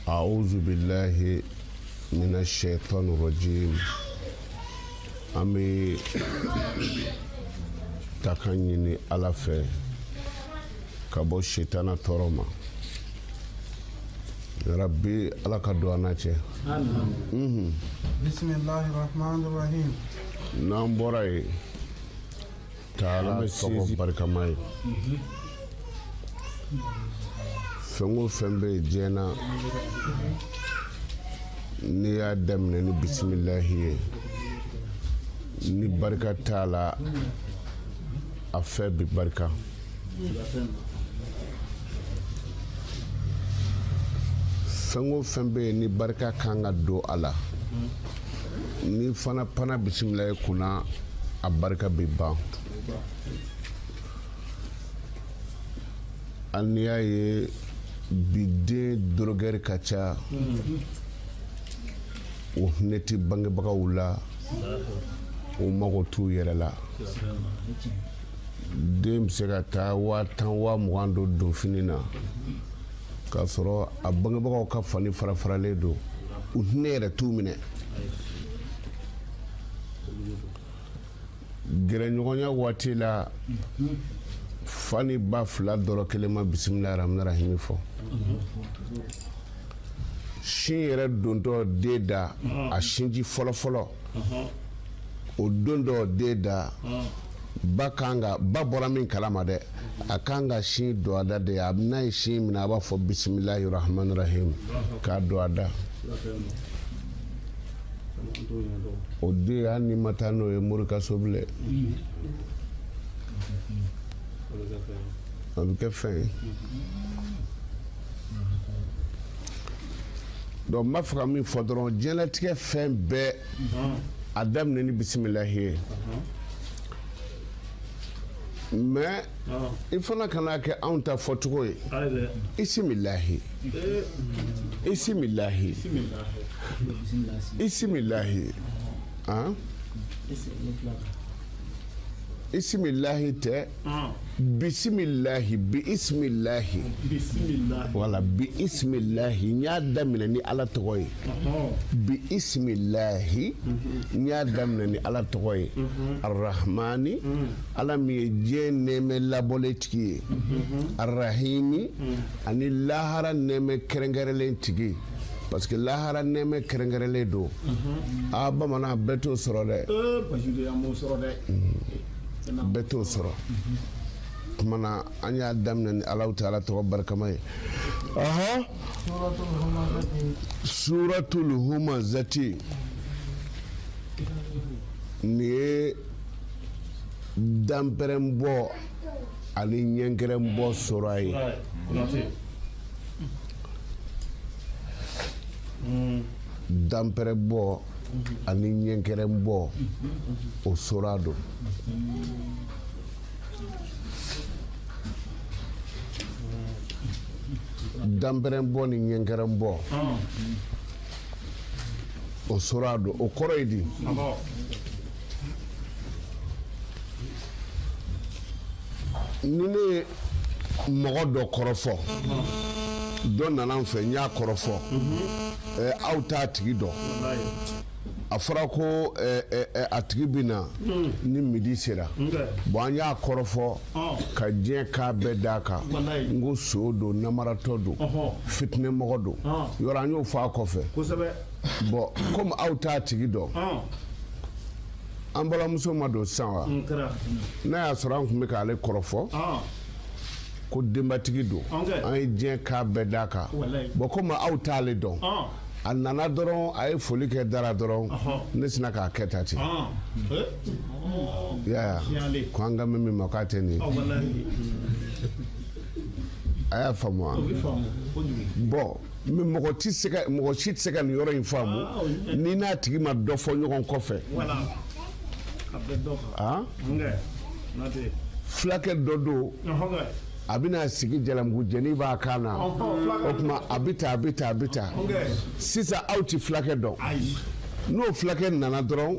أعوذ بالله من الشيطان الرجيم أمي تكنيني على في كابو الشيطان تروما ربي على كدوانا بسم الله الرحمن الرحيم نعم براي تعالى سوف بركماي fengo fembe jena ni ya damne ni bismillah ni barka taala afa bi barka fengo fembe ni barka kanga do ala ni fana pana bismillah kuna a barka bi ba aniya ye bide drogueur kacha o neti bangebaga wula o mago tu yɛrɛ la den bɛ se ka taa 10,000 do don fini na k'a sɔrɔ a bangebagaw ka fani farafaralen don u hinɛ yɛrɛ t'u minɛ gɛrɛɲɔgɔnya waati la fani ba fila dɔrɔ kelen ma bisimilahi rahmani rahim fɔ sin yɛrɛ dontɔ den da a sinji fɔlɔfɔlɔ o don dɔ den da ba bɔra min kalama dɛ a kan ka sin don a da de a n'a ye sin minɛ a b'a fɔ bisimilahi rahmani rahim k'a don a da o den hali ni ma taa n'o ye morikaso bilen a bɛ kɛ fɛn ye donc n b'a fɛ ka min fɔ dɔrɔn diɲɛlatigɛ fɛn bɛɛ a daminɛ ni bisimilahi ye mais i fana kana kɛ anw ta fɔcogo ye isimilahi isimilahi isimilahi han isimilahi tɛ bisimilahi bi isimilahi wala bi isimilahi n y'a daminɛ ni ala tɔgɔ ye bi isimilahi n y'a daminɛ ni ala tɔgɔ ye arrahmani ala min ye diɲɛ nɛɛmɛ labɔlen tigi ye arrahimi ani lahara nɛɛmɛ kɛrɛnkɛrɛnlen tigi parce que lahara nɛɛmɛ kɛrɛnkɛrɛnlen don a bamanan bɛɛ t'o sɔrɔ dɛ bɛɛ t'o sɔrɔ kumana an y'a daminɛ ni Alahu Taala tɔgɔ barikama ye suratul humazati ni ye danpɛrɛnbɔ ani ɲɛnkɛrɛnbɔ sɔrɔ a ye danpɛrɛnbɔ ani ɲɛnkɛrɛnbɔ o sɔrɔ a don danpɛrɛnbɔ ni ɲɛnkɛrɛnbɔ o sɔrɔ a don o kɔrɔ ye di ni ne ye mɔgɔ dɔ kɔrɔfɔ dɔ nana n fɛ n y'a kɔrɔfɔ aw t'a tigi dɔn a fɔra ko a tigi bɛ na ni midi sera bon an y'a kɔrɔfɔ ka diɲɛ k'a bɛɛ d'a kan n ko so don namaratɔ don fitinɛmɔgɔ don yɔrɔ an y'o fɔ a kɔfɛ bon komi aw t'a tigi dɔn an balimamuso ma don sisan wa n'a y'a sɔrɔ an tun bɛ k'ale kɔrɔfɔ ko denbatigi don an ye diɲɛ k'a bɛɛ d'a kan bon komi aw t'ale dɔn a nana dɔrɔn a ye foli kɛ dara dɔrɔn ne sina k'a kɛ ta ten yaya ko an ka mɛn min ma k'a tɛ nin a y'a faamu wa bɔn mɔgɔ si tɛ se ka nin yɔrɔ in faamu ni n'a tigi ma dɔ fɔ ɲɔgɔn kɔfɛ fulakɛ dɔ don a bɛna sigi Jalamugu jɛni b'a kan na o tuma a bɛ ta sisan aw tɛ fulakɛ dɔn n'o fulakɛ nana dɔrɔn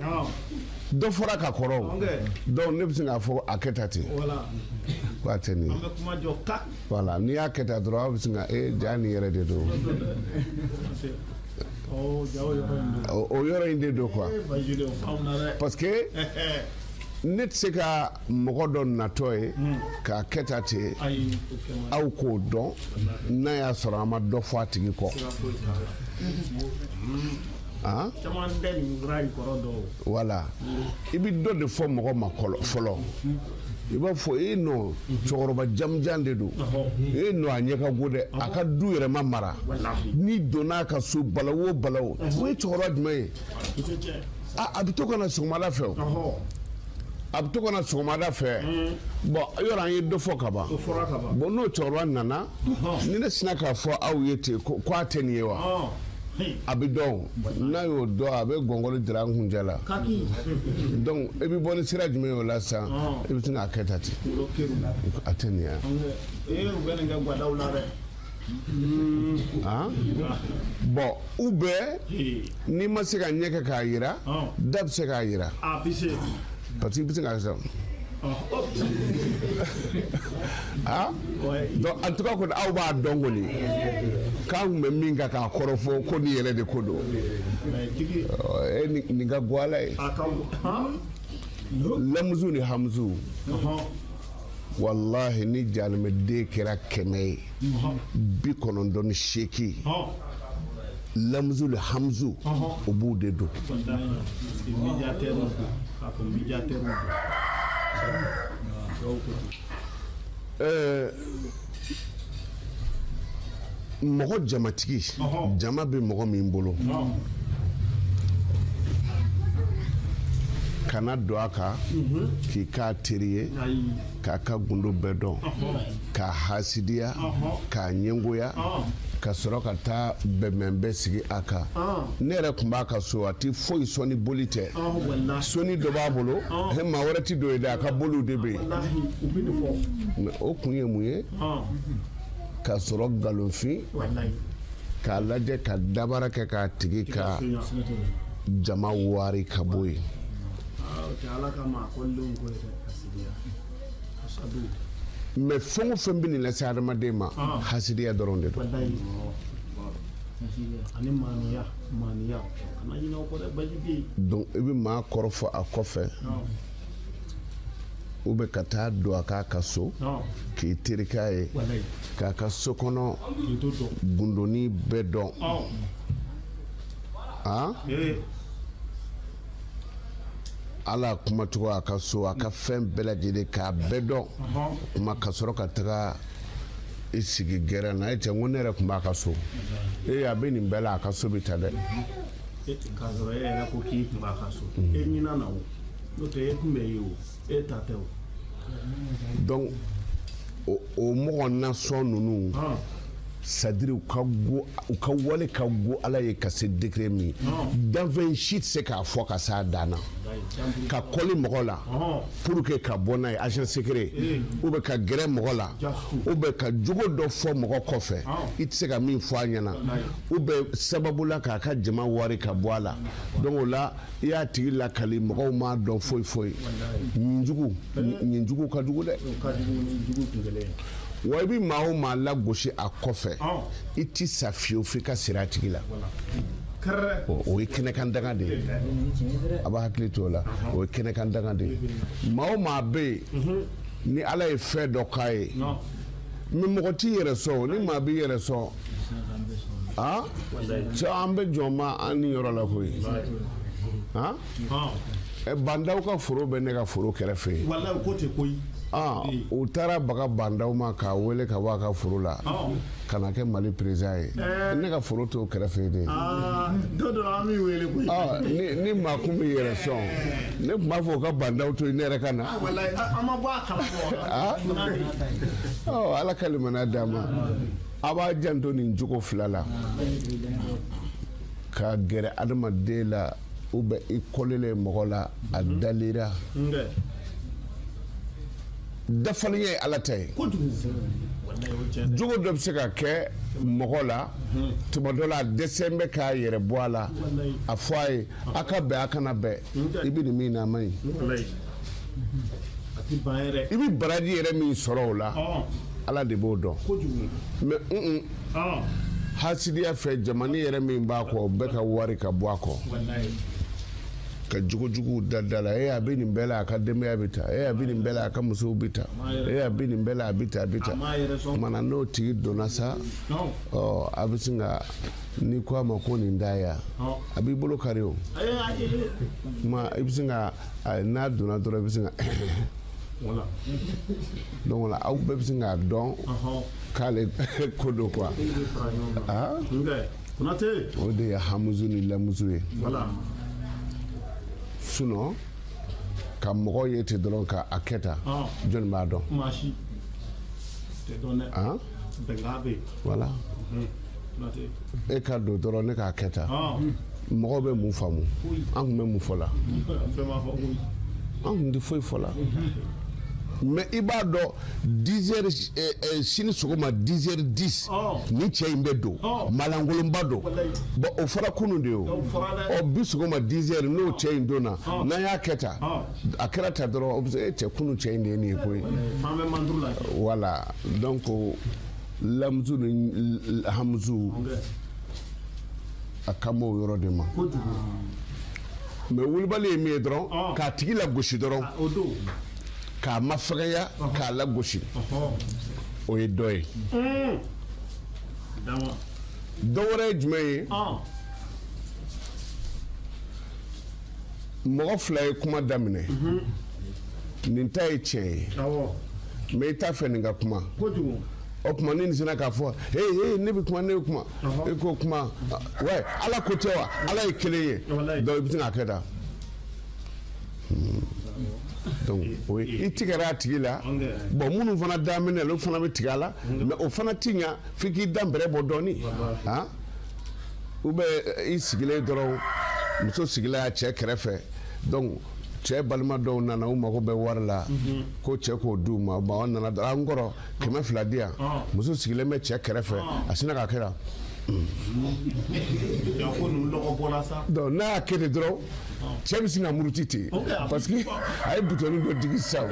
dɔ fɔra ka kɔrɔ donc ne bɛ se k'a fɔ a kɛ ta ten ko a tɛ nin ye voilà n'i y'a kɛ tan dɔrɔn aw bɛ sin ka ja nin yɛrɛ de don o yɔrɔ in de don quoi parce que ne tɛ se ka mɔgɔ dɔ natɔ ye k'a kɛ tan ten aw k'o dɔn n'a y'a sɔrɔ an ma dɔ fɔ a tigi kɔ voilà i bɛ dɔ de fɔ mɔgɔ ma fɔlɔ i b'a fɔ nɔ cɛkɔrɔba jamujan de don nɔ a ɲɛ ka go dɛ a ka du yɛrɛ ma mara n'i donna a ka so balawo balawo o ye cɛkɔrɔba jumɛn ye a bɛ to ka na sɔgɔmada fɛ o a bɛ to ka na sɔgɔmada fɛ bon yɔrɔ an ye dɔ fɔ ka ban bon n'o cɛkɔrɔba nana ni ne sina k'a fɔ aw ye ten ko a tɛ nin ye wa a bɛ dɔn n'a y'o dɔn a bɛ gɔngɔli dira an kuncɛ la donc i bɛ bɔ ni sira jumɛn ye o la sisan i bɛ sin k'a kɛ tan ten a tɛ nin ye bon ou bien n'i ma se ka ɲɛ kɛ k'a jira da bɛ se k'a jira parce que i bɛ se k'a kɛ donc en tout cas kɔni aw b'a dɔn kɔni k'an kun bɛ min kan k'a kɔrɔ fɔ ko nin yɛrɛ de ko don nin ka go ala ye lamuzu ni hamuzu wallahi ni jalimɛden kɛra 198 lamuzu ni hamuzu o b'u de don mɔgɔ jamatigi jama bɛ mɔgɔ min bolo kana don a kan k'i k'a teri ye k'a ka gundo bɛɛ dɔn k'a hasidiya k'a ɲɛngoya ka sɔrɔ ka taa bɛnbɛnbɛn sigi a kan ne yɛrɛ tun b'a ka so a ti foyi sɔn ni boli tɛ soni dɔ b'a bolo maa wɛrɛ ti dɔ ye dɛ a ka boliw de bɛ yen mais o kun ye mun ye ka sɔrɔ nkalonfin k'a lajɛ ka dabara kɛ k'a tigi ka jama wari ka bɔ yen mais fɛn o fɛn bɛ nin lase adamaden ma hasidiya dɔrɔn de don donc i bɛ maa kɔrɔfɔ a kɔfɛ ou bien ka taa don a k'a ka so k'i terikɛ ye k'a ka so kɔnɔ gundoni bɛɛ dɔn ala kumacogo a ka so a ka fɛn bɛɛ lajɛlen k'a bɛɛ dɔn kuma ka sɔrɔ ka taga i sigi gɛrɛ na e cɛ n ko ne yɛrɛ tun b'a ka so a bɛ nin bɛɛ la a ka so bɛ ta dɛ k'a sɔrɔ e yɛrɛ ko k'i tun b'a ka so e ɲinan na o n'o tɛ e tun bɛ yen o e ta tɛ o donc o mɔgɔ nasɔn ninnu c'est-à-dire u ka wale ka go ala ye ka se degré min danfɛn si tɛ se k'a fɔ ka s'a dan na ka kɔli mɔgɔ la pour que ka bɔ n'a ye agent secret ou bien ka gɛrɛ mɔgɔ la ou bien ka jogo dɔ fɔ mɔgɔ kɔfɛ i tɛ se ka min fɔ a ɲɛna ou bien sababu la k'a ka jama wari ka bɔ a la donc o la i y'a tigi lakali mɔgɔw m'a dɔn foyi foyi nin jugu ka jugu dɛ wa i bɛ maa o maa lagosi a kɔfɛ i ti sa fiyewu f'i ka siri a tigi la o ye kɛnɛkan danga de ye a b'a hakili to o la o ye kɛnɛkan danga de ye maa o maa bɛ yen ni ala ye fɛn dɔ k'a ye mɛ mɔgɔ t'i yɛrɛ sɔn ni maa b'i yɛrɛ sɔn cɛ an bɛ jɔn ma an ni yɔrɔ la koyi bandaw ka foro bɛ ne ka foro kɛrɛfɛ yen u taara baga bandaw ma k'a wele ka bɔ a ka foro la ka na kɛ Mali président ye ne ka foro t'o kɛrɛfɛ de ni maa kun bɛ yɛrɛ sɔn ne tun b'a fɔ u ka bandaw to yen ne yɛrɛ ka na ala ka limaniya d'a ma a b'a janto nin jogo fila la ka gɛrɛ adamaden la ou bien i kɔlilen mɔgɔ la a dalira dafaliya ye ala ta ye jogo dɔ bɛ se ka kɛ mɔgɔ la tuma dɔ la a dɛsɛ bɛ k'a yɛrɛ bɔ a la a fɔ a ye a ka bɛn a kana bɛn i bɛ nin min na a man ɲi ati bayere i bi baraji yɛrɛ min sɔrɔ o la ala de b'o dɔn mais hasidiya fɛ jamana yɛrɛ min b'a kɔ o bɛɛ ka wari ka bɔ a kɔ ka jugujugu da la a bɛ nin bɛɛ la a ka denbaya bɛ taa a bɛ nin bɛɛ la a ka musow bɛ taa a bɛ nin bɛɛ la a bɛ taa mana n'o tigi donna sa a bɛ sin ka ni ko a ma ko nin da ya a b'i bolo kari o ma i bɛ sin ka n'a donna dɔrɔn i bɛ sin ka donc la aw bɛɛ bɛ sin k'a dɔn k'ale ko don quoi o de ye hamuzu ni lamuzu ye sinon ka mɔgɔ ye ten dɔrɔn ka a kɛ tan jɔnni b'a dɔn voilà e ka don dɔrɔn ne k'a kɛ tan mɔgɔw bɛ mun faamu an tun bɛ mun fɔ la an tun tɛ foyi fɔ la mais i b'a dɔn 10 heures sini sɔgɔma 10 heures 10 ni cɛ in bɛ don malangolonba don bon o fɔra kunun de ye o bi sɔgɔma 10 heures n'o cɛ in donna n'an y'a kɛ tan a kɛra tan dɔrɔn o bɛ se cɛ kunun cɛ in de ye nin ye koyi voilà donc lamuzu ni hamuzu a kan b'o yɔrɔ de ma mais wulibali ye min ye dɔrɔn k'a tigi lagosi dɔrɔn k'a mafɛgɛya k'a lagosi o ye dɔ ye dɔ wɛrɛ ye jumɛn ye mɔgɔ fila ye kuma daminɛ nin ta ye tiɲɛ ye mais i t'a fɛ nin ka kuma o kuma ni nin sina k'a fɔ ne bɛ kuma ne bɛ kuma e ko kuma ouais ala ko tɛ wa ala ye kelen ye donc i bɛ sin k'a kɛ tan donc i tigɛra a tigi la bon minnu fana daminɛ olu fana bɛ tigɛ a la mais o fana ti ɲa f'i k'i dan bɛrɛ bɔ dɔɔni ou bien i sigilen dɔrɔn muso sigilen a cɛ kɛrɛfɛ donc cɛ balima dɔw nana u mago bɛ wari la ko cɛ k'o d'u ma bon an nana dɔrɔn an kɔrɔ 200 di yan muso sigilen bɛ cɛ kɛrɛfɛ a sina ka kɛ donc n'a y'a kɛ ten dɔrɔn cɛ bɛ sin ka muruti ten parce que a ye butɔni dɔ digi sisan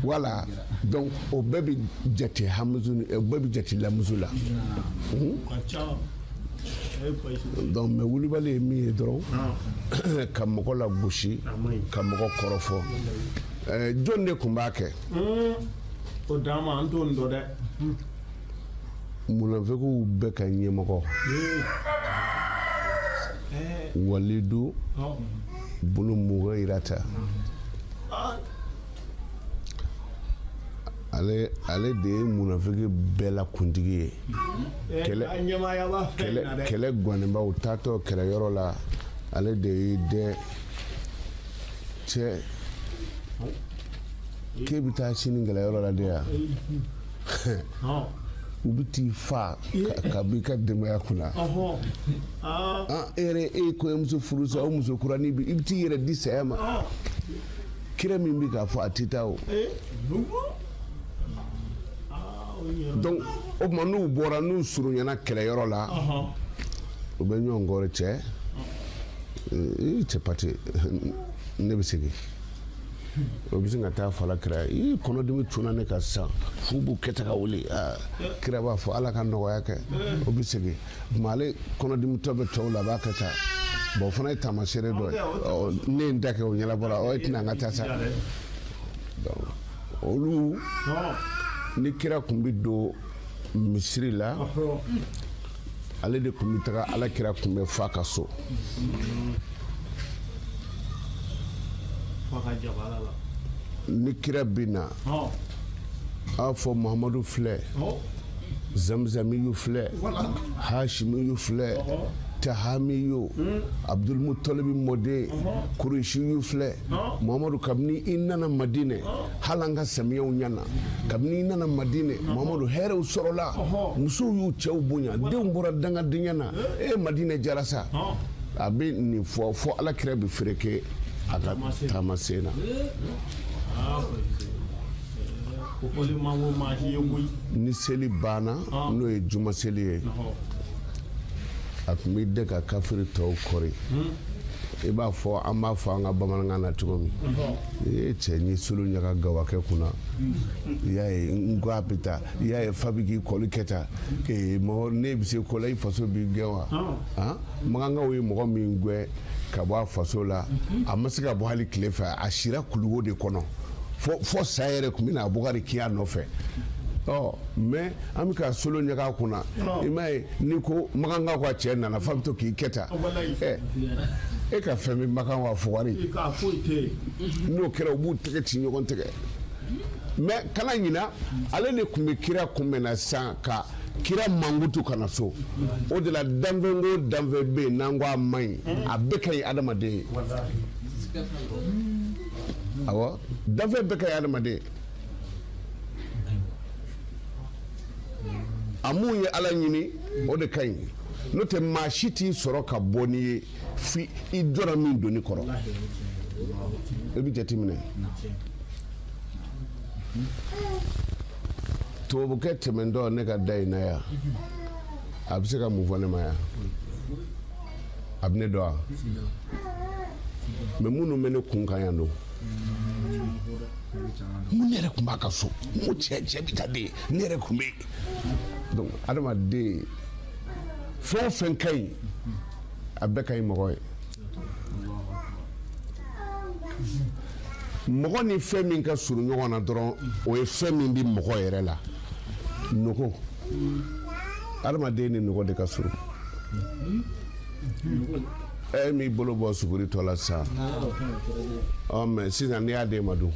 voilà donc o bɛɛ bɛ jate hamuzu o bɛɛ bɛ jate lamuzu la donc mais wulibali ye min ye dɔrɔn ka mɔgɔ lagosi ka mɔgɔ kɔrɔfɔ jɔn de tun b'a kɛ o d'an ma an t'o dɔn dɛ munafɛkiw bɛɛ ka ɲɛmɔgɔ walidu bunu mugayirata ale de ye munafɛki bɛɛ la kuntigi ye kɛlɛ ganenbaw taatɔ kɛlɛyɔrɔ la ale de ye dɛ cɛ k'e bɛ taa sini kɛlɛyɔrɔ la de yan u bɛ t'i fa ka b'i ka denbaya kunna e yɛrɛ e ye kɔɲɔmuso furu sa o muso kuranin i bɛ t'i yɛrɛ di saya ma kira min bɛ k'a fɔ a tɛ taa o donc o tuma n'u bɔra n'u surunyana kɛlɛyɔrɔ la u bɛ ɲɔgɔn kɔrɔ cɛ cɛ pati ne bɛ segin o bɛ sin ka taa fala kira i kɔnɔdimi cunna ne kan sisan fu b'u kɛ tan ka wuli kira b'a fɔ ala ka nɔgɔya kɛ o bɛ segin tuma ale kɔnɔdimitɔ bɛ tɔw la a b'a kɛ tan bon o fana ye taamasere dɔ ye ne ye n da kɛ o ɲɛnabɔra e tɛna an ka taa sa donc olu ni kira tun bɛ don misiri la ale de tun bɛ taga ala kira tun bɛ fa ka so ni kira bɛ na a fɔ muhamadu filɛ zamzamiyu filɛ hashimiyu filɛ tahamiyu abdulmutalibi mɔden kureshiyu filɛ muhamadu kabini i nana madinɛ hali an ka samiyaw ɲana kabini i nana madinɛ muhamadu hɛrɛw sɔrɔla musow y'u cɛw bonya denw bɔra dangadenya na madinɛ jara sa a bɛ nin fɔ ala kira bɛ fereke a ka taamasen na ni seli banna n'o ye juma seli ye a tun bɛ de ka kafiri tɔw kɔri i b'a fɔ an b'a fɔ an ka bamanankan na cogo min i ye cɛ ni solo ɲaga gawa kɛ kunna i y'a ye n ko a bɛ taa i y'a ye fa bɛ k'i kɔli kɛ tan mɔgɔ ne bɛ se ko la i faso b'i gɛn wa makankaw ye mɔgɔ min gɛn ka bɔ a faso la a ma se ka bɔ hali tile fɛ a sira kuluwo de kɔnɔ fo sa yɛrɛ tun bɛna Bukari k'iya nɔfɛ mais an bɛ ka solo ɲaga kunna i m'a ye ni ko makankaw ka cɛ nana fa bɛ to k'i kɛ tan e ka fɛn bɛ makan wa Fugari n'o kɛra u b'u tɛgɛ ci ɲɔgɔn tɛgɛ mais kana ɲina ale de tun bɛ kira kunbɛnna sisan ka kira mankutu kana so o de la danfɛn ko danfɛn bɛ yen n'an ko a man ɲi a bɛɛ ka ɲi adamaden ye awɔ danfɛn bɛɛ ka ɲi adamaden a mun ye Ala ɲini o de ka ɲi n'o tɛ maa si t'i sɔrɔ ka bɔ n'i ye fi i dɔra min doni kɔrɔ i bɛ jateminɛ tubabukɛ tɛmɛntɔ ne ka da in na yan a bɛ se ka mun fɔ ne ma yan a bɛ ne dɔn wa mais minnu bɛ ne kun kan yan don mun yɛrɛ tun b'a ka so mun cɛ bɛ taa den ne yɛrɛ tun bɛ yen donc adamaden fɛn o fɛn ka ɲi a bɛɛ ka ɲi mɔgɔ ye mɔgɔ ni fɛn min ka surun ɲɔgɔn na dɔrɔn o ye fɛn min di mɔgɔ yɛrɛ la nogo adamaden ni nogo de ka surun e m'i bolo bɔ suguri tɔ la sisan mais sisan n'i y'a d'e ma dun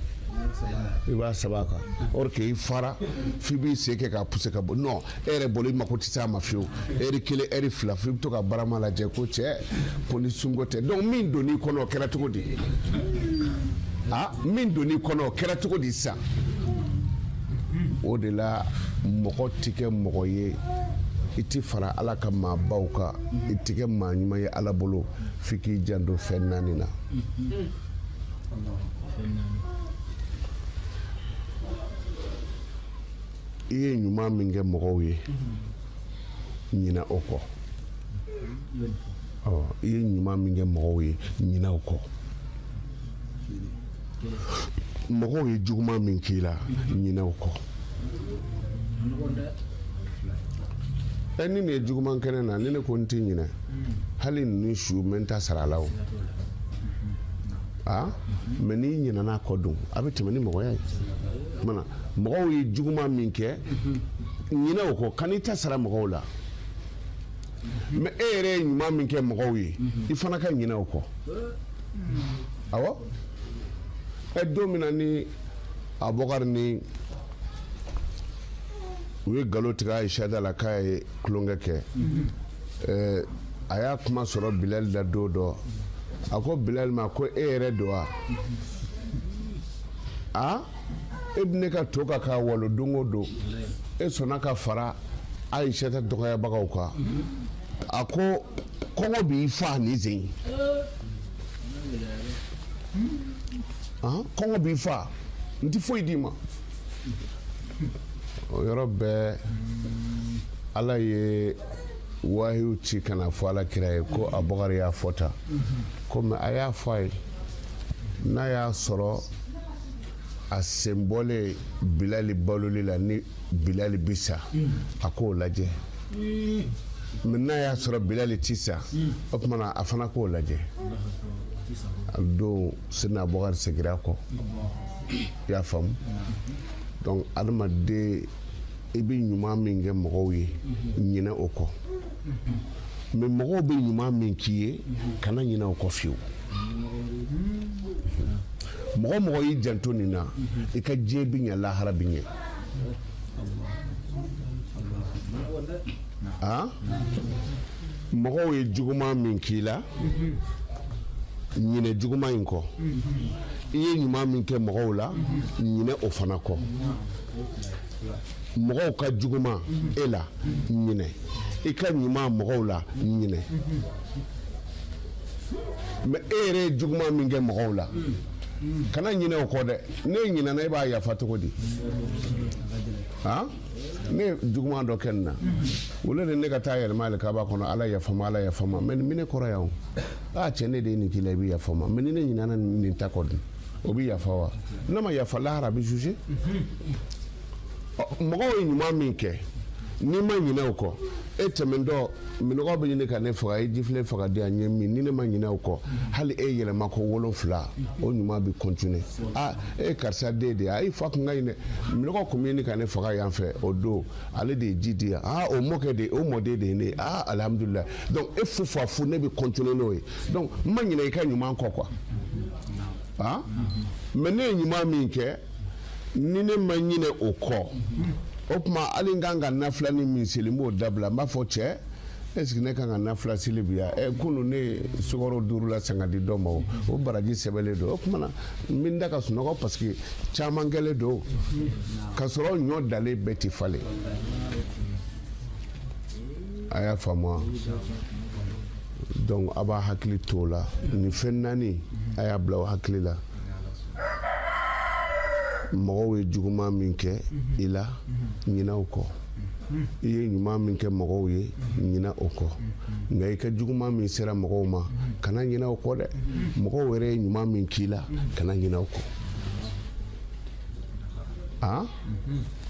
i b'a saba kan or que i fara f'i b'i sen kɛ k'a pousse ka bɔ non e yɛrɛ bolo i mako tɛ s'a ma fiyewu heure kelen heure fila f'i bɛ to ka barama lajɛ ko cɛ ko ni sunko tɛ donc min donn'i kɔnɔ o kɛra cogo di min donn'i kɔnɔ o kɛra cogo di sisan o de la mɔgɔ tɛ kɛ mɔgɔ ye i ti fara Ala ka maabaw kan i tɛ kɛ maa ɲuman ye Ala bolo f'i k'i janto fɛn naani na i ye ɲuman min kɛ mɔgɔw ye ɲina o kɔ i ye ɲuman min kɛ mɔgɔw ye ɲina o kɔ mɔgɔw ye juguman min k'i la ɲina o kɔ ni nin ye juguman kɛnɛ na ni ne ko n tɛ ɲinɛ hali ninnu su n bɛ n ta sara la o mais n'i ɲinɛna kɔ dun a bɛ tɛmɛ ni mɔgɔya ye mana mɔgɔw ye juguman min kɛ ɲinɛ o kɔ kan'i ta sara mɔgɔw la mais e yɛrɛ ye ɲuman min kɛ mɔgɔw ye i fana ka ɲinɛ o kɔ awɔ don min na ni Abubakar ni u ye nkalon tigɛ Ayisa da la k'a ye tulonkɛ kɛ a y'a kuma sɔrɔ Bilal da don dɔ a ko Bilal ma ko e yɛrɛ don wa e bɛ ne ka to ka k'a walo don o don e sɔnna ka fara Ayisa ta dɔgɔyabagaw kan a ko kɔngɔ b'i fa ni sen kɔngɔ b'i fa n tɛ foyi d'i ma o yɔrɔ bɛɛ Ala ye wahiyu ci kana fɔ Alakira ye ko Abubakar y'a fɔ tan ko mais a y'a fɔ a ye n'a y'a sɔrɔ a sen bɔlen Bilali baloli la ni Bilali bi sa a k'o lajɛ mais n'a y'a sɔrɔ Bilali ti sa o tuma na a fana k'o lajɛ a don Sina Abubakar segira kɔ i y'a faamu donc adamaden i bɛ ɲuman min kɛ mɔgɔw ye ɲinɛ o kɔ mais mɔgɔw bɛ ɲuman min k'i ye kana ɲinɛ o kɔ fiyewu mɔgɔ mɔgɔ y'i janto nin na i ka diɲɛ bɛ ɲɛ lahara bɛ ɲɛ mɔgɔw ye juguman min k'i la ɲinɛ juguman in kɔ i ye ɲuman min kɛ mɔgɔw la ɲinɛ o fana kɔ mɔgɔw ka juguman e la ɲinɛ i ka ɲuman mɔgɔw la ɲinɛ mais e yɛrɛ ye juguman min kɛ mɔgɔw la kana ɲinɛ o kɔ dɛ ne ɲinɛna e b'a yafa cogo di ne juguman dɔ kɛ nin na olu de ne ka taa yɛlɛma alikaba kɔnɔ ala yafama mais nin ne kɔrɔ yan o cɛ ne de ye nin k'i la i bɛ yafa ma mais ni ne ɲinɛna nin ta kɔ dun o bɛ yafa wa ne ma yafa lahara a bɛ juge mɔgɔw ye ɲuman min kɛ n'i ma ɲinɛ o kɔ e tɛmɛntɔ minɔgɔ bɛ ɲini ka ne faga e jifilen faga di a ɲɛ min ni ne ma ɲinɛ o kɔ hali e yɛlɛma ko 7 o ɲuman bɛ continuer e karisa den de ye fa kun ka ɲi dɛ minɔgɔ kun bɛ ɲini ka ne faga yan fɛ o don ale de ye ji di yan o mɔkɛ de o mɔden de ye ne ye alhamdulilayi donc e fu ne bɛ continuer n'o ye donc n ma ɲinɛ i ka ɲuman kɔ quoi mais ne ye ɲuman min kɛ ni ne ma ɲinɛ o kɔ o tuma hali n kan ka nafila ni min seli n b'o dabila n b'a fɔ cɛ est-ce que ne kan ka nafila seli bi yan kunun ne ye sukaro 5 la san ka di dɔ ma o baraji sɛbɛnlen don o tuma na n bɛ n da ka sunɔgɔ parce que caman kɛlen don ka sɔrɔ ɲɔ dalen bɛɛ tɛ falen a y'a faamu donc a b'a hakili to o la nin fɛn 4 a y'a bila o hakili la mɔgɔw ye juguman min kɛ i la ɲinɛ o kɔ i ye ɲuman min kɛ mɔgɔw ye ɲinɛ o kɔ nka i ka juguman min sera mɔgɔw ma kana ɲinɛ o kɔ dɛ mɔgɔw yɛrɛ ye ɲuman min k'i la kana ɲinɛ o kɔ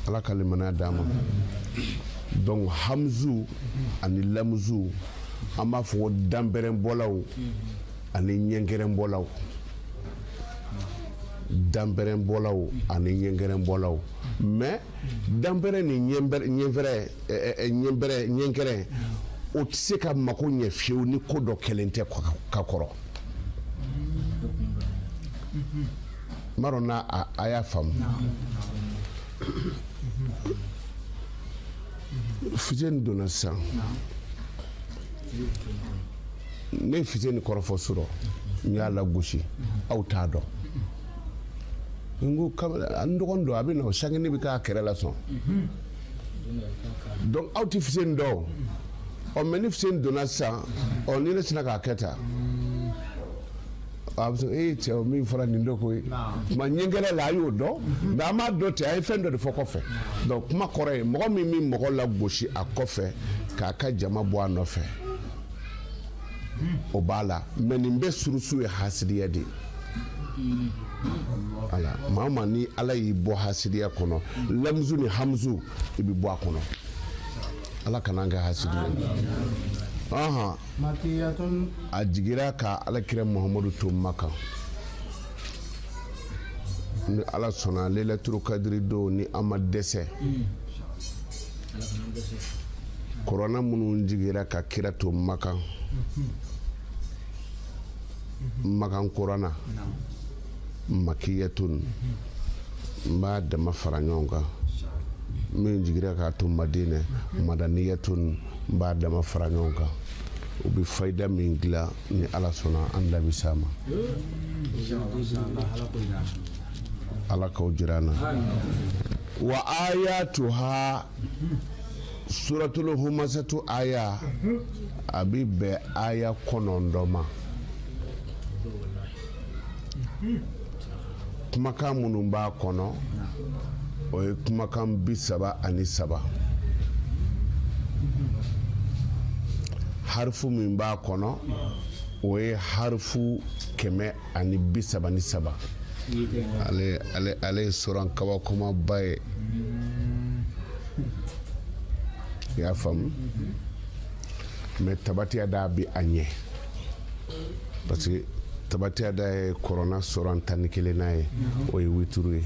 ala ka limaniya d'an ma donc hamzu ani lamuzu an b'a fɔ ko danbɛrɛnbɔlaw ani ɲɛnkɛrɛnbɔlaw danbɛrɛnbɔlaw ani ɲɛnkɛrɛnbɔlaw mais danbɛrɛ ni ɲɛnkɛrɛn o tɛ se ka mako ɲɛ fiyewu ni ko dɔ kɛlen tɛ ka kɔrɔ n b'a dɔn n'a a y'a faamu fitini donna sisan ne fitini kɔrɔfɔ surɔ n y'a lagosi aw t'a dɔn n ko n dɔgɔnin dɔ a bɛ na o sange ne bɛ k'a kɛrɛ la sɔn donc aw tɛ fitini dɔn mais ni fitini donna sisan ni ne sinna k'a kɛ tan a bɛ sɔn cɛ o min fɔra nin dɔ koyi tuma ɲɛnkɛrɛ la a y'o dɔn mais an m'a dɔn ten a ye fɛn dɔ de fɔ kɔfɛ donc kuma kɔrɔ ye mɔgɔ min bɛ mɔgɔ lagosi a kɔfɛ k'a ka jama bɔ a nɔfɛ o b'a la mais nin bɛɛ surusu ye hasidiya de ye ala maa o maa ni ala y'i bɔ hasidiya kɔnɔ lamuzu ni hamzu i bɛ bɔ a kɔnɔ ala kana an kɛ hasidiya a jigira ka alakira muhamadu to Maka ni ala sɔnna lailatul kadiri don ni an ma dɛsɛ korona minnu jigira ka kira to Maka Makan korona makiyatun n b'a dama fara ɲɔgɔn kan min jigira k'a to Madinɛ madaniyatun n b'a dama fara ɲɔgɔn kan u bɛ fayida min dilan ni ala sɔnna an da bɛ s'a ma ala k'aw jira an na wa ayatuha suratul humasatu aya a bɛ bɛn aya 9 ma kumakan minnu b'a kɔnɔ o ye kumakan 33 harifu min b'a kɔnɔ o ye harifu 133 ale ye sɔrɔ kabakomaba ye i y'a faamu mais tabatiya da bɛ a ɲɛ parce que tabatiya da ye kɔrɔna sɔrɔ 11 n'a ye o ye wituru ye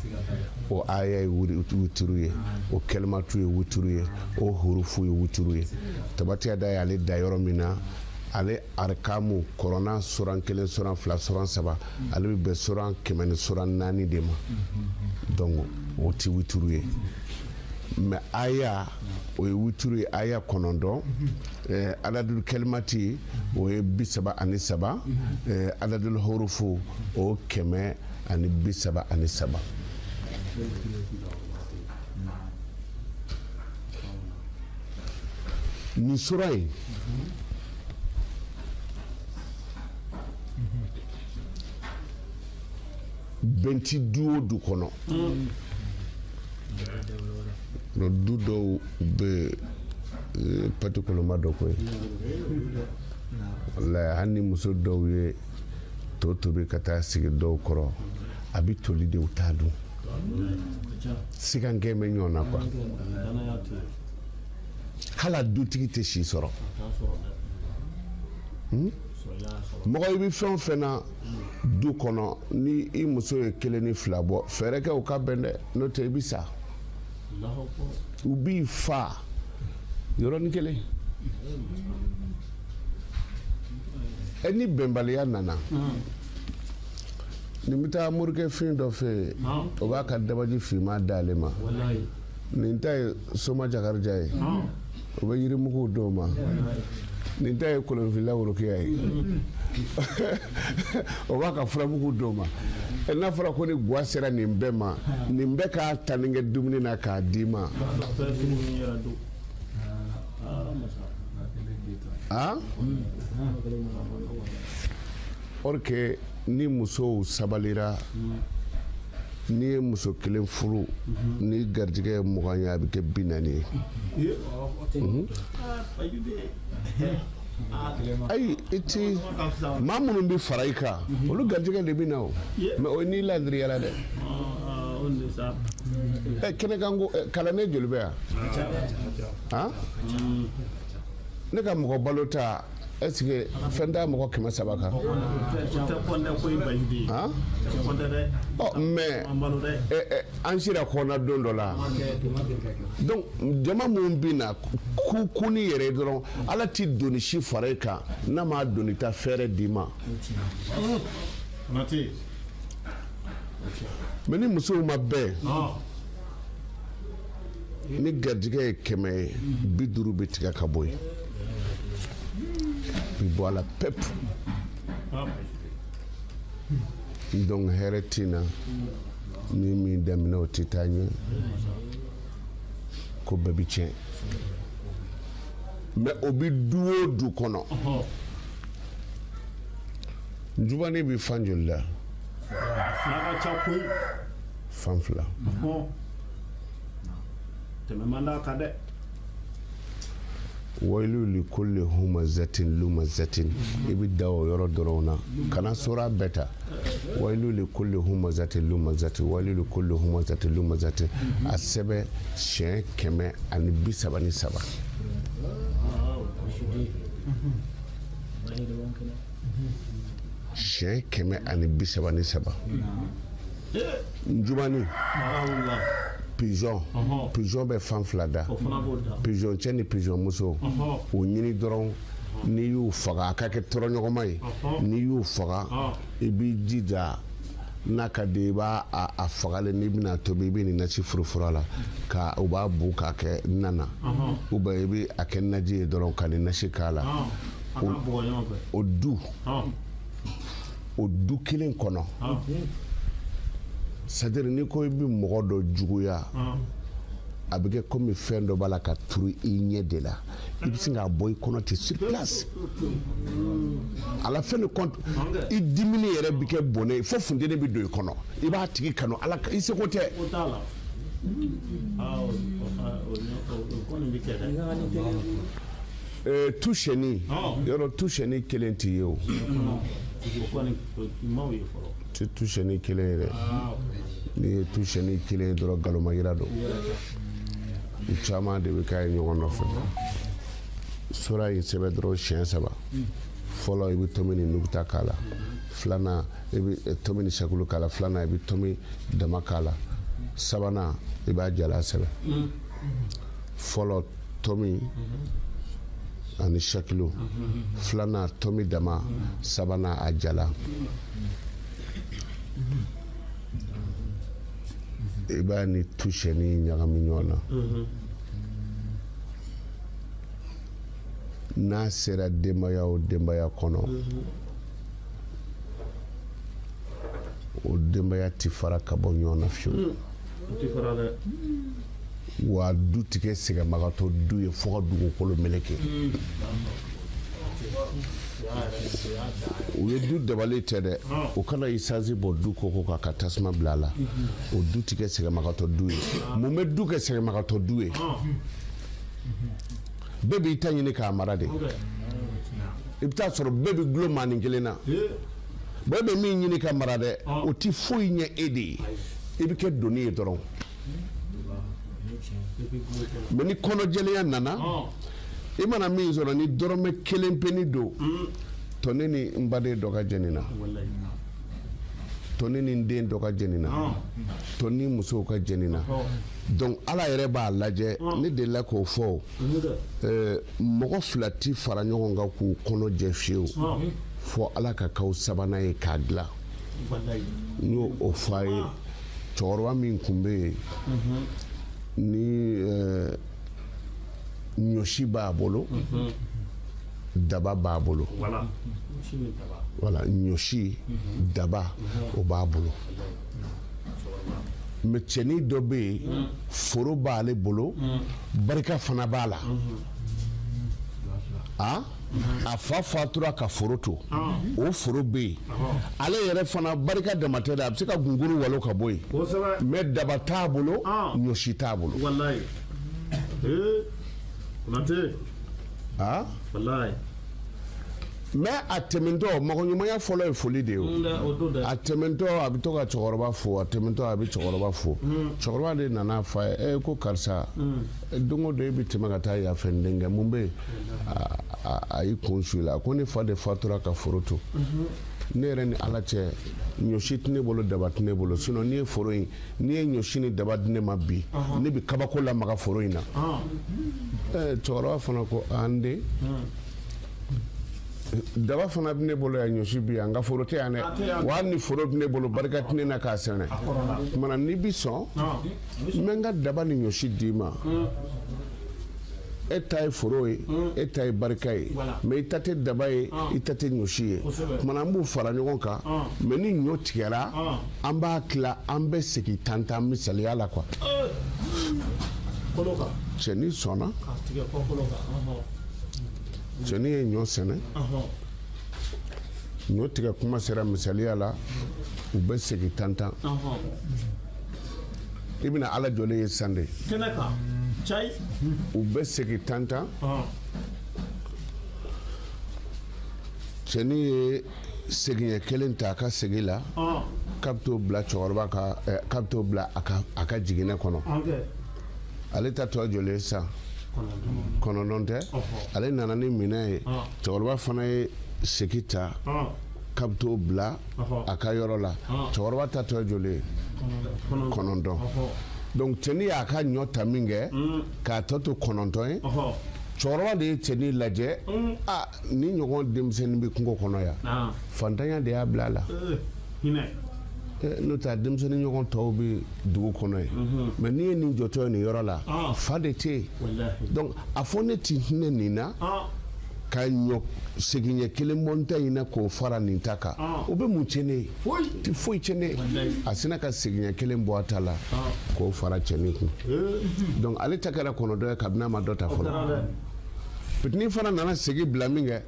o aya ye wituru ye o kɛlimatu ye wituru ye o hurufu ye wituru ye tabatiya da ye ale da yɔrɔ min na ale arikamu kɔrɔna sɔrɔ 1 sɔrɔ 2 sɔrɔ 3 ale bɛ bɛn sɔrɔ 100 ni sɔrɔ 4 de ma donc o ti wituru ye mais aya o ye wituru ye aya 9 adadul kalimati o ye 33 adadul hurufu o 133 ni sura in bɛnti du o du kɔnɔ du dɔw bɛ patikoloma dɔ ko ye walayi hali ni muso dɔw ye to tobi ka taa sigi dɔw kɔrɔ a bɛ toli de u t'a dun sigankɛ bɛ ɲɔgɔn na quoi hali a dutigi tɛ si sɔrɔ mɔgɔ i bɛ fɛn o fɛn na du kɔnɔ ni i muso ye 1 ni 2 bɔ fɛɛrɛ kɛ o ka bɛn dɛ n'o tɛ i bɛ sa u b'i fa yɔrɔnin kelen ni bɛnbaliya nana nin bɛ taa morikɛ fin dɔ fɛ o b'a ka dabaji finman d'ale ma nin ta ye soma jakarija ye o bɛ yirimuguw d'o ma nin ta ye kolonfila worokiya ye o b'a ka furamugu d'o ma n'a fɔra ko ni guwa sera nin bɛɛ ma nin bɛɛ k'a tani kɛ dumuni na k'a d'i ma or que ni musow sabalira ni ye muso 1 furu ni garijɛgɛ ye 20 ye a bɛ kɛ 40 ye ayi i ti maa minnu bɛ fara i kan olu garijɛgɛ de bɛ na o mais o ye n'i ladiriya la dɛ kɛnɛkan ko kalanden joli bɛ yan ne ka mɔgɔ balo ta est-ce que fɛn t'a mɔgɔ 300 kan mais an sera kɔnna don dɔ la donc jama minnu bɛ na ku ni yɛrɛ dɔrɔn ala ti doni si fara i kan n'a ma doni ta fɛɛrɛ d'i ma mais ni musow ma bɛn ni garijɛgɛ ye 100 ye 50 bɛ tigɛ ka bɔ yen bi bɔ a la pep donc hɛrɛ tɛ na ni min daminɛ o tɛ taa ɲɛ ko bɛɛ bi tiɲɛ mais o bi du o du kɔnɔ njubani bi fan joli la fan 2 wailu li kulli humazatin lumazatin i bɛ da o yɔrɔ dɔrɔn na kana sɔrɔ a bɛɛ ta wailu li kulli humazatin lumazatin wailu li kulli humazatin lumazatin a sɛbɛn siɲɛ 133 siɲɛ 133 njubani pigeon bɛ fan 2 da pigeon cɛ ni pigeon muso o ɲini dɔrɔn n'i y'u faga a ka kɛ tɔɔrɔɲɔgɔnma ye n'i y'u faga i b'i jija n'a ka di i b'a fagalen n'i bɛna tobi i bɛ nin nasi furufura la ka u b'a bu k'a kɛ nana ou bien i bɛ a kɛ naji ye dɔrɔn ka nin nasi k'a la o du kelen kɔnɔ c'est-à-dire ni ko i bɛ mɔgɔ dɔ juguya a bɛ kɛ komi fɛn dɔ b'a la ka turu i ɲɛ de la i bɛ sin k'a bɔ i kɔnɔ ten sur place à la fin de compte i dimini yɛrɛ bɛ kɛ bɔnɛ ye fo funteni bɛ don i kɔnɔ i b'a tigi kanu ala i seko tɛ tu sɛni yɔrɔ tu sɛni kelen t'i ye o tu sɛni kelen yɛrɛ n'i ye tu sɛni kelen ye dɔrɔn nkalonmayira don u caman de bɛ k'a ye ɲɔgɔn nɔfɛ sura in sɛbɛn dɔrɔn siɲɛ 3 fɔlɔ i bɛ tomi ni nuguta k'a la 2nan i bɛ tomi ni sakulu k'a la 2nan i bɛ tomi dama k'a la 3nan i b'a jala sɛbɛn fɔlɔ tomi ani sakulu 2nan tomi dama 3nan a jala i b'a ni tu sɛni ɲagami ɲɔgɔn na n'a sera denbaya o denbaya kɔnɔ o denbaya ti fara ka bɔ ɲɔgɔn na fiyewu wa du tigɛ sɛgɛnbagatɔ du ye fo ka dugukolo meleke u ye du dabali tɛ dɛ o kana isansi bɔ du koko kan ka tasuma bila a la o du tɛ kɛ sɛgɛmakatɔ du ye mun bɛ du kɛ sɛgɛmakatɔ du ye bɛɛ b'i ta ɲini k'a mara de i bɛ taa sɔrɔ bɛɛ bɛ gulon maa nin kelen na bɛɛ bɛ min ɲini ka mara dɛ o tɛ foyi ɲɛ e de ye i bɛ kɛ doni ye dɔrɔn mɛ ni kɔnɔjɛlenya nana i mana min sɔrɔ ni dɔrɔmɛ kelen penni don tɔ ne ni n baden dɔ ka jɛ nin na tɔ ne ni n den dɔ ka jɛ nin na tɔ ni musow ka jɛ nin na donc ala yɛrɛ b'a lajɛ ne delila k'o fɔ mɔgɔ fila ti fara ɲɔgɔn kan k'u kɔnɔ jɛ fiyewu fɔ ala ka k'aw sabanan ye k'a dilan n y'o o fɔ a ye cɛkɔrɔba min tun bɛ yen ni ɲɔsi b'a bolo daba b'a bolo wala ɲɔsi daba o b'a bolo mɛ cɛnin dɔ bɛ yen foro b'ale bolo barika fana b'a la a fa fatura ka foro to o foro bɛ yen ale yɛrɛ fana barika damatɛ dɛ a bɛ se ka gunguru walo ka bɔ yen mɛ daba t'a bolo ɲɔsi t'a bolo mɛ a tɛmɛntɔ mɔgɔɲumanya fɔlɔ ye foli de ye a tɛmɛntɔ a bɛ to ka cɛkɔrɔba fo a tɛmɛntɔ a bɛ cɛkɔrɔba fo cɛkɔrɔba de nana fɔ a ye ko karisa don o don e bɛ tɛmɛ ka taa yafa n denkɛ mun bɛ yen a y'i kun su la ko ne fa de fatura ka foro to ne yɛrɛ ni ala cɛ ɲɔsi tɛ ne bolo daba tɛ ne bolo sinon n'i ye foro in n'i ye ɲɔsi ni daba di ne ma bi ne bɛ kabako lamaga foro in na cɛkɔrɔba fana ko an den daba fana bɛ ne bolo yan ɲɔsi bi yan nka foro tɛ yan dɛ wa hali ni foro bɛ ne bolo barika tɛ ne na k'a sɛnɛ kumana n'i bi sɔn n bɛ n ka daba ni ɲɔsi d'i ma e ta ye foro ye e ta ye barika ye mɛ i ta tɛ daba ye i ta tɛ ɲɔsi ye kumana an b'u fara ɲɔgɔn kan mɛ ni ɲɔ tigɛra an b'a tila an bɛ segin tantan misaliya la quoi cɛnin sɔnna cɛnin ye ɲɔ sɛnɛ ɲɔ tigɛ kuma sera misaliya la u bɛ segin tantan i bɛna ala jɔlen ye san de u bɛ segin tantan cɛnin ye segiɲɛ kelen ta a ka segi la k'a bɛ t'o bila cɛkɔrɔba ka k'a bɛ t'o bila a ka jiginɛ kɔnɔ ale ta tɔ jɔlen san kɔnɔntɔn tɛ ale nana ni minɛn ye cɛkɔrɔba fana ye segi ta k'a bɛ t'o bila a ka yɔrɔ la cɛkɔrɔba ta tɔ jɔlen kɔnɔntɔn donc cɛnin y'a ka ɲɔ ta min kɛ k'a tɔ to kɔnɔntɔn ye cɛkɔrɔba de ye cɛnin lajɛ ni ɲɔgɔn denmisɛnnin bɛ kungo kɔnɔ yan fantanya de y'a bila a la n'o tɛ denmisɛnnin ɲɔgɔn tɔw bɛ dugu kɔnɔ ye mɛ n'i ye nin jɔtɔ ye nin yɔrɔ la fa de tɛ yen donc a fɔ ne ti hinɛ nin na ka ɲɔ segiɲɛ kelen bɔ n ta in na k'o fara nin ta kan o bɛ mun tiɲɛ ne ye tɛ foyi tiɲɛ ne ye a sina ka segiɲɛ kelen bɔ a ta la k'o fara cɛnin kun donc ale ta kɛra kɔnɔntɔn ye kabini a ma dɔ ta fɔlɔ pitinin fana nana segi bila min kɛ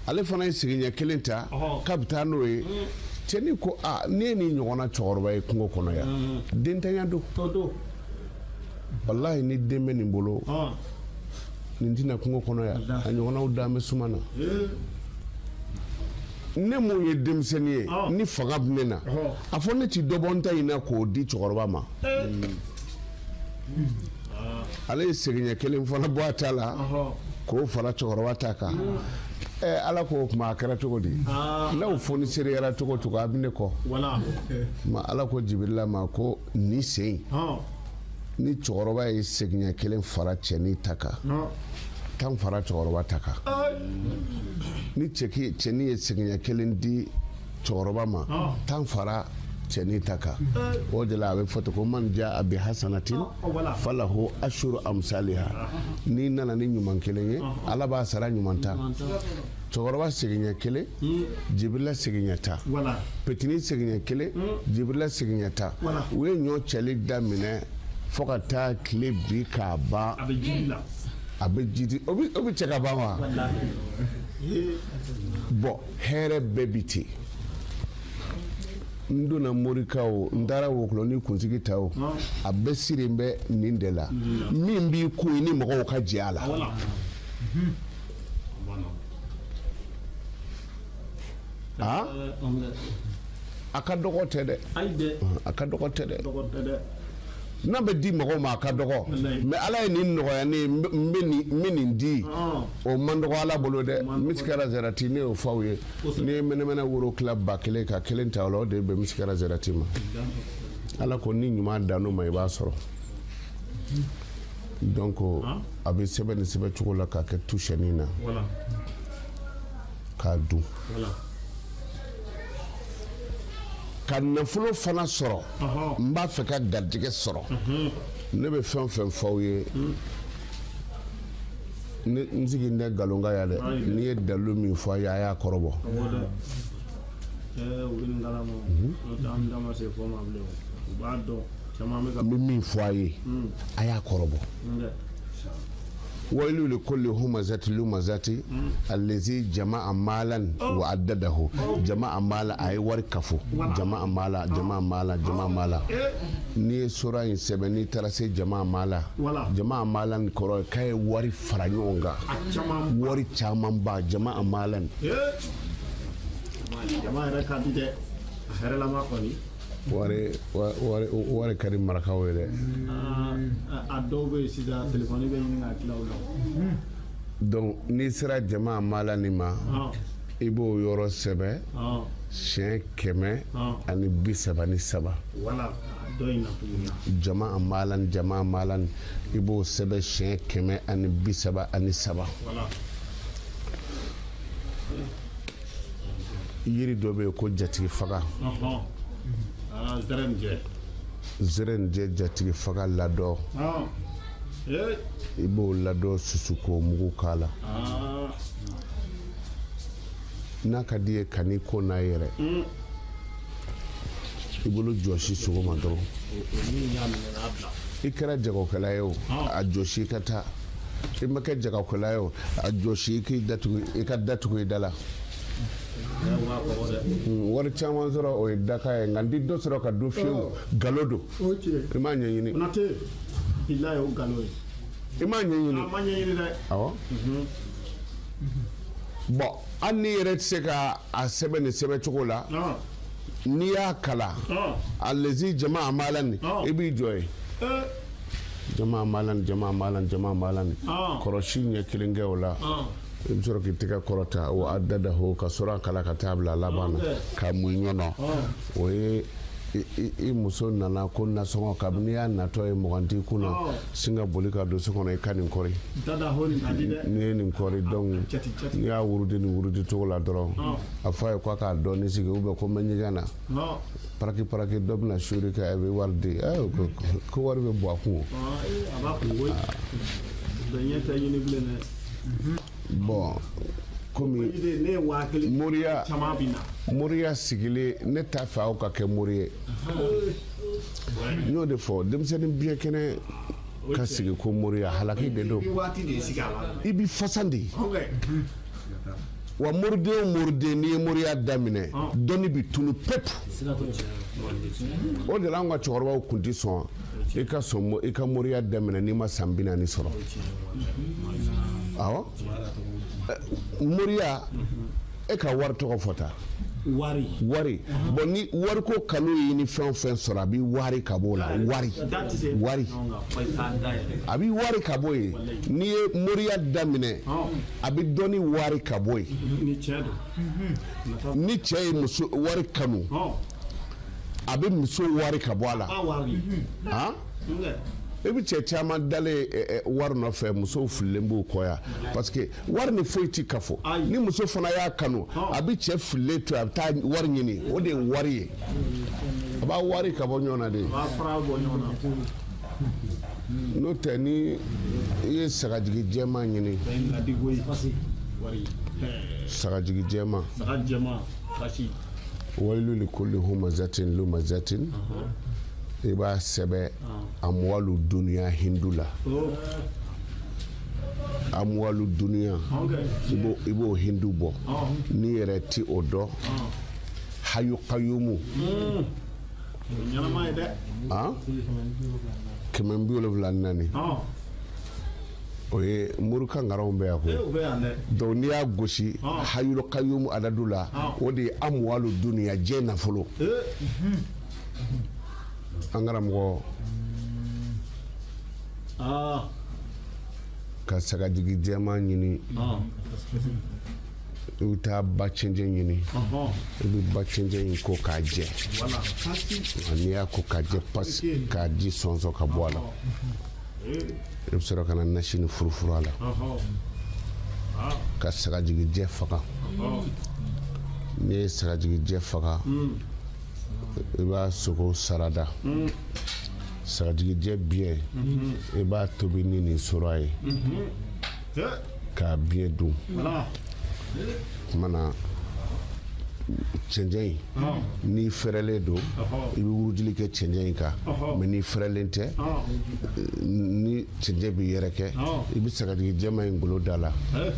ale fana ye segiɲɛ kelen ta k'a bɛ taa n'o ye cɛnin ko ne ye nin ɲɔgɔnna cɛkɔrɔba ye kungo kɔnɔ yan dentanya don walahi ni den bɛ nin bolo nin tɛna kungo kɔnɔ yan a ɲɔgɔnnaw dan bɛ suma na ne mun ye denmisɛnnin ye ni fanga bɛ ne na a fɔ ne ti dɔ bɔ n ta in na k'o di cɛkɔrɔba ma ale ye segiɲɛ kelen fana bɔ a ta la k'o fara cɛkɔrɔba ta kan ala k'o kuma a kɛra cogo di n'aw fonisere yɛrɛ cogo o cogo a bɛ ne kɔ ma ala ko jibirila ma ko nin sen ni cɛkɔrɔba ye segiɲɛ kelen fara cɛnin ta kan tan fara cɛkɔrɔba ta kan ni cɛnin ye segiɲɛ kelen di cɛkɔrɔba ma tan fara cɛnin ta kan o de la a bɛ fɔ ten ko man jaa bi hasanatin falahu ashuru amsaliha n'i nana ni ɲuman kelen ye ala b'a sara ɲuman tan cɛkɔrɔba segiɲɛ kelen jibirila segiɲɛ tan petinin segiɲɛ kelen jibirila segiɲɛ tan u ye ɲɔ cɛli daminɛ fo ka taa tile bi k'a ban a bɛ ji di o bɛ cɛ ka ban wa bon hɛrɛ bɛɛ bi ten n donna morikaw n taara wokoloni kunsigi ta o a bɛɛ siren bɛ nin de la min b'i ko i ni mɔgɔw ka jɛ a la a ka dɔgɔ tɛ dɛ a ka dɔgɔ tɛ dɛ n'a bɛ di mɔgɔw ma a ka dɔgɔ mais ala ye nin nɔgɔya ne ye n bɛ nin di o man dɔgɔ ala bolo dɛ misikara zarati ne y'o fɔ aw ye n'i ye mɛnɛmɛnɛ woro tila 1000 ka 1 ta o la o de bɛ misikara zarati ma ala ko ni ɲuman dan n'o ma i b'a sɔrɔ donc a bɛ sɛbɛn nin sɛbɛn cogo la k'a kɛ tusɛnin na k'a dun ka nafolo fana sɔrɔ n b'a fɛ ka garijɛgɛ sɔrɔ ne bɛ fɛn fɛn fɔ aw ye n sigi n tɛ nkalonka ya dɛ n'i ye dalilu min fɔ a ye a y'a kɔrɔbɔ n bɛ min fɔ a ye a y'a kɔrɔbɔ wailu li kulli humazati lumazati allazi jama'a malan wa addadahu jama'a mala ay wari kafo jama'a mala ni sura in sɛbɛn ni taara se jama'a malan kɔrɔ k'a ye wari fara ɲɔgɔn kan wari caman ba jama'a malan jama'a yɛrɛ ka di dɛ a hɛrɛlama kɔni wari kari marakaw ye dɛ a dɔw bɛ yen sisan telefɔni bɛ ɲini ka tila o la donc n'i sera jama mala nin ma i b'o yɔrɔ sɛbɛn siɲɛ 137 wala dɔ in na tuguni jama malan i b'o sɛbɛn siɲɛ 137 wala yiri dɔ bɛ yen ko jatigi faga zɛrɛnjɛ jatigi faga ladɔ i b'o ladɔ susu k'o mugu k'a la n'a ka di ye kan'i ko n'a yɛrɛ i bolo jɔsi sɔgɔma dɔrɔn i kɛra jagokɛla ye o a jɔsi i ka taa i ma kɛ jagokɛla ye o a jɔsi i ka datugu i da la wari caman sɔrɔ o ye daka ye nka n ti dɔ sɔrɔ ka do fiyewu galo don i m'a ɲɛɲini i m'a ɲɛɲini awɔ bon hali n'i yɛrɛ tɛ se ka a sɛbɛn nin sɛbɛn cogo la n'i y'a kala a lezi jama malan ni i b'i jɔ ye jama malan kɔrɔsi ɲɛ kelen kɛ o la i bɛ sɔrɔ k'i tɛgɛ kɔrɔta o addadahu ka sɔrɔ a kala ka taa bila laban na ka mun ɲɔnɔ o ye i muso nana ko nasɔngɔ kabini y'a natɔ ye mɔgɔ t'i kun na sin ka boli ka don so kɔnɔ i ka nin kɔri n'i ye nin kɔri donc n'i y'a wurudi cogo la dɔrɔn a fɔ a ye k'a k'a dɔɔni sigi ou bien ko n bɛ ɲɛgɛn na paraki dɔ bɛna suri kɛ a bɛ wari di ko wari bɛ bɔ a kun bon komi moriya sigilen ne t'a fɛ aw ka kɛ mori ye n y'o de fɔ denmisɛnnin biɲɛ kɛnɛ ka sigi ko moriya halaki de don i b'i fasan de wa moriden n'i ye moriya daminɛ dɔnni bi tunu pepu o de la an ka cɛkɔrɔbaw kun ti sɔn i ka moriya daminɛ n'i ma san 40 sɔrɔ awɔ moriya e ka wari tɔgɔ fɔta wari bon ni wari ko kanu ye ni fɛn o fɛn sɔrɔ a b'i wari ka bɔ o la wari a b'i wari ka bɔ yen n'i ye moriya daminɛ a bɛ dɔnni wari ka bɔ yen ni cɛ ye muso wari kanu a bɛ muso wari ka bɔ a la i bɛ cɛ caman dalen wari nɔfɛ musow fililen b'u kɔ yan parce que wari ni foyi ti ka fɔ ni muso fana y'a kanu a bɛ cɛ fililen to a bɛ taa wari ɲini o de ye wari ye a b'a wari ka bɔ ɲɔgɔn na de n'o tɛ ni i ye sagajigi jɛman ɲini sagajigi jɛman wailu li kulli humazatin lumazatin i b'a sɛbɛn amwalu duniya hindu la amwalu dunia ibo hindu bo ni yɛrɛ ti o dɔ hayu qayumu ɲanama ye dɛ 174 o ye muru kangaraw bɛ yan ko donc n'i y'a gosi hayul qayyum adadu la o de ye amwalu dunia diɲɛ nafolo an karamɔgɔ ka sagajigi jɛman ɲini i bɛ taa ba cɛncɛn ɲini i bɛ ba cɛncɛn in ko k'a jɛ n'i y'a ko k'a jɛ pasi k'a ji sɔnsɔn ka bɔ a la i bɛ sɔrɔ ka na nasi ni furufuru a la ka sagajigi jɛ faga n'i ye sagajigi jɛ faga i b'a sogo sarada sagajigi jɛ biɲɛ i b'a tobi ni nin sora ye k'a biɲɛ dun kumana cɛncɛn in n'i fɛrɛlen don i bɛ wurudili kɛ cɛncɛn in kan mɛ n'i fɛrɛlen tɛ ni cɛncɛn bɛ yɛrɛkɛ i bɛ sagajigi jɛman in golo da la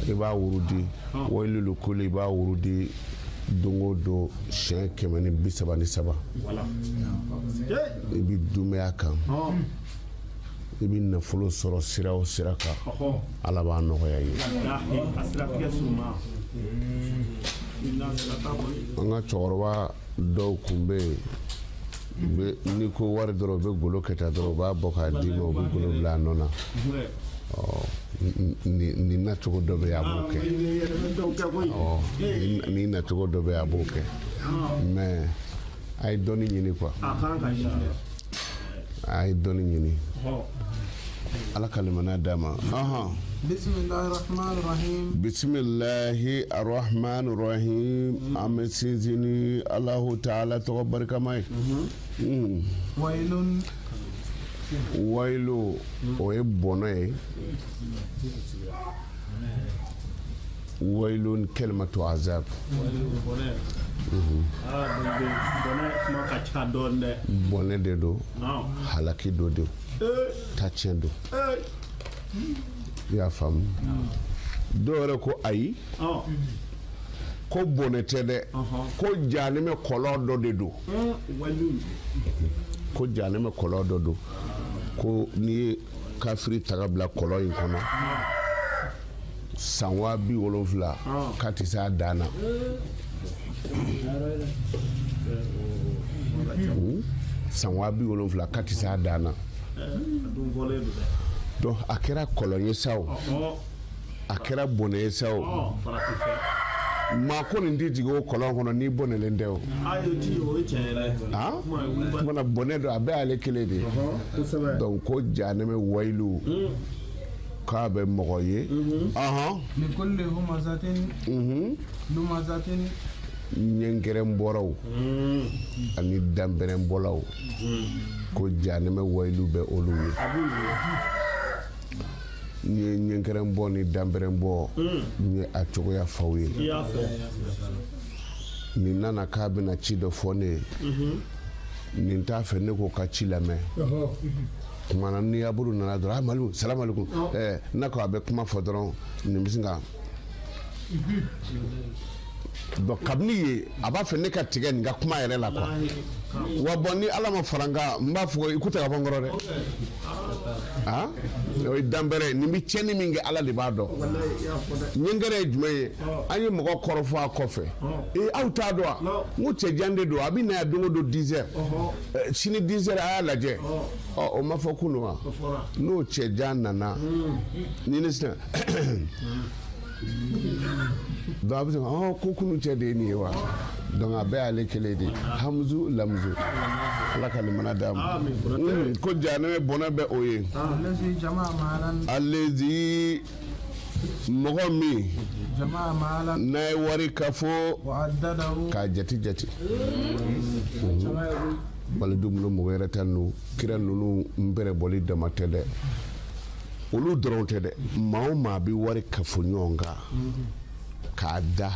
i b'a wurudi wayilulu kuli i b'a wurudi don o don siɲɛ 133 i bɛ dunmɛya kan i bɛ nafolo sɔrɔ sira o sira kan ala b'a nɔgɔya ye an ka cɛkɔrɔba dɔw tun bɛ yen n'i ko wari dɔrɔn u bɛ golo kɛ tan dɔrɔn u b'a bɔ k'a d'i ma u bɛ golo bila a nɔ na nin nacogo dɔ bɛ yen a b'o kɛ nin nacogo dɔ bɛ yen a b'o kɛ mais a ye dɔnni ɲini quoi a ye dɔnni ɲini ala ka limaniya d'a ma bisimilahi arahmani rahim an bɛ sinsin ni alahu taala tɔgɔ barikama ye wayilu o ye bɔnɛ ye wayilu kalimatu azab bɔnɛ de do halaki do de tacɛn do i y'a faamu dɔw yɛrɛ ko ayi ko bɔnɛ tɛ dɛ ko jahanɛmɛ kɔlɔn dɔ de do ko jahanɛmɛ kɔlɔn dɔ do ko n'i ye kafiri ta ka bila kɔlɔn in kɔnɔ san 70,000 k'a tɛ se a dan na san 70,000 k'a tɛ se a dan na donc a kɛra kɔlɔn ye sa o a kɛra bɔnɛ ye sa o maa ko nin tɛ jigin o kɔlɔn kɔnɔ n'i bɔnɛlen tɛ o kumana bɔnɛ do a bɛɛ y'ale kelen de ye donc ko jahanɛmɛ wayilu k'a bɛ mɔgɔ ye ɲɛnkɛrɛnbɔraw ani danbɛrɛnbɔlaw ko jahanɛmɛ wayilu bɛ olu ye n'i ye ɲɛnkɛrɛnbɔ ni danbɛrɛnbɔ n ye a cogoya f'aw ye nin nana k'a bɛna ci dɔ fɔ ne ye nin t'a fɛ ne k'o ka ci lamɛn kumana ni aburu nana dɔrɔn malimu salamu alaikum n'a ko a bɛ kuma fɔ dɔrɔn nin bɛ sin ka donc kabini ye a b'a fɛ ne ka tigɛ nin ka kuma yɛrɛ la quoi wa bon ni ala ma fara n kan n b'a fɔ i k'u tɛ ka bɔ n kɔrɔ dɛ o ye danbɛrɛ nin bɛ tiɲɛni min kɛ ala de b'a dɔn ɲɛnkɛrɛ ye jumɛn ye an ye mɔgɔ kɔrɔfɔ a kɔfɛ aw t'a dɔn wa n ko cɛjan de don a bɛ na yan don o don 10 heures sini 10 heures a y'a lajɛ o ma fɔ kunun wa n'o cɛjan nana ni ne sinna donc a bɛ sɔn ko kunu cɛ de ye nin ye wa donc a bɛɛ y'ale kelen de hamuzu lamuzu ala ka limana d'a ma ko jahanɛmɛ bɔnɛ bɛ o ye alezi mɔgɔ min n'a ye wari ka fɔ k'a jate balidomino mɔgɔ yɛrɛ tɛ ninnu kira ninnu n bɛrɛ bɔli dama tɛ dɛ olu dɔrɔn tɛ dɛ maa o maa bɛ wari ka fɔ ɲɔgɔn kan k'a da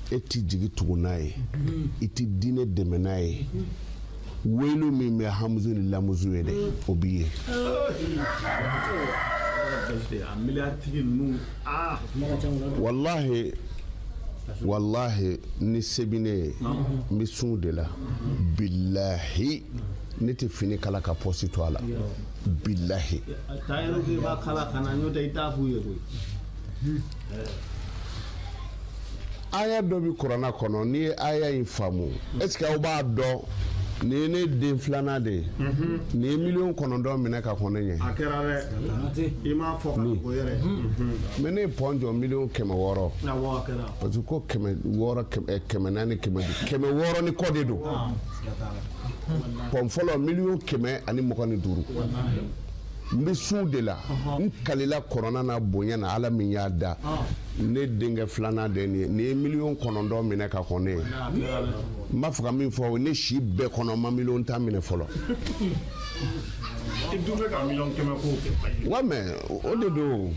e ti jigi tugu n'a ye i ti diinɛ dɛmɛ n'a ye welu min bɛ hamuzu ni lamuzu ye dɛ o b'i ye a milliard tigi ninnu wallahi ni sebine ye n bɛ sun de la bilahi ne tɛ fini kala ka pɔsi to a la bilahi tailleur ko i b'a kala ka na n'o tɛ i t'a f'u ye koyi aya dɔ bi kuranna kɔnɔ n'i ye aya in faamu est ce que aw b'a dɔn nin ye ne den filanan de ye nin ye 9,9 minɛ ka kɔn ne ɲɛ a kɛra dɛ i m'a fɔ ka ko yɛrɛ mais ne ye pɔn jɔ 1,600,000 awɔ a kɛra parce que ko 600 400 1,600 ni kɔ de don pɔn fɔlɔ 1,125,000 n bɛ sun de la n kalila kɔrɔna na bonya na ala min y'a da ne denkɛ filanan de ye nin ye 9,9 minɛ ka kɔn ne ye n b'a fɛ ka min fɔ ne si bɛɛ kɔnɔ n ma 1,000,000 ta minɛ fɔlɔ i dun bɛ ka 1,100,000 ko kɛ wa mais o de don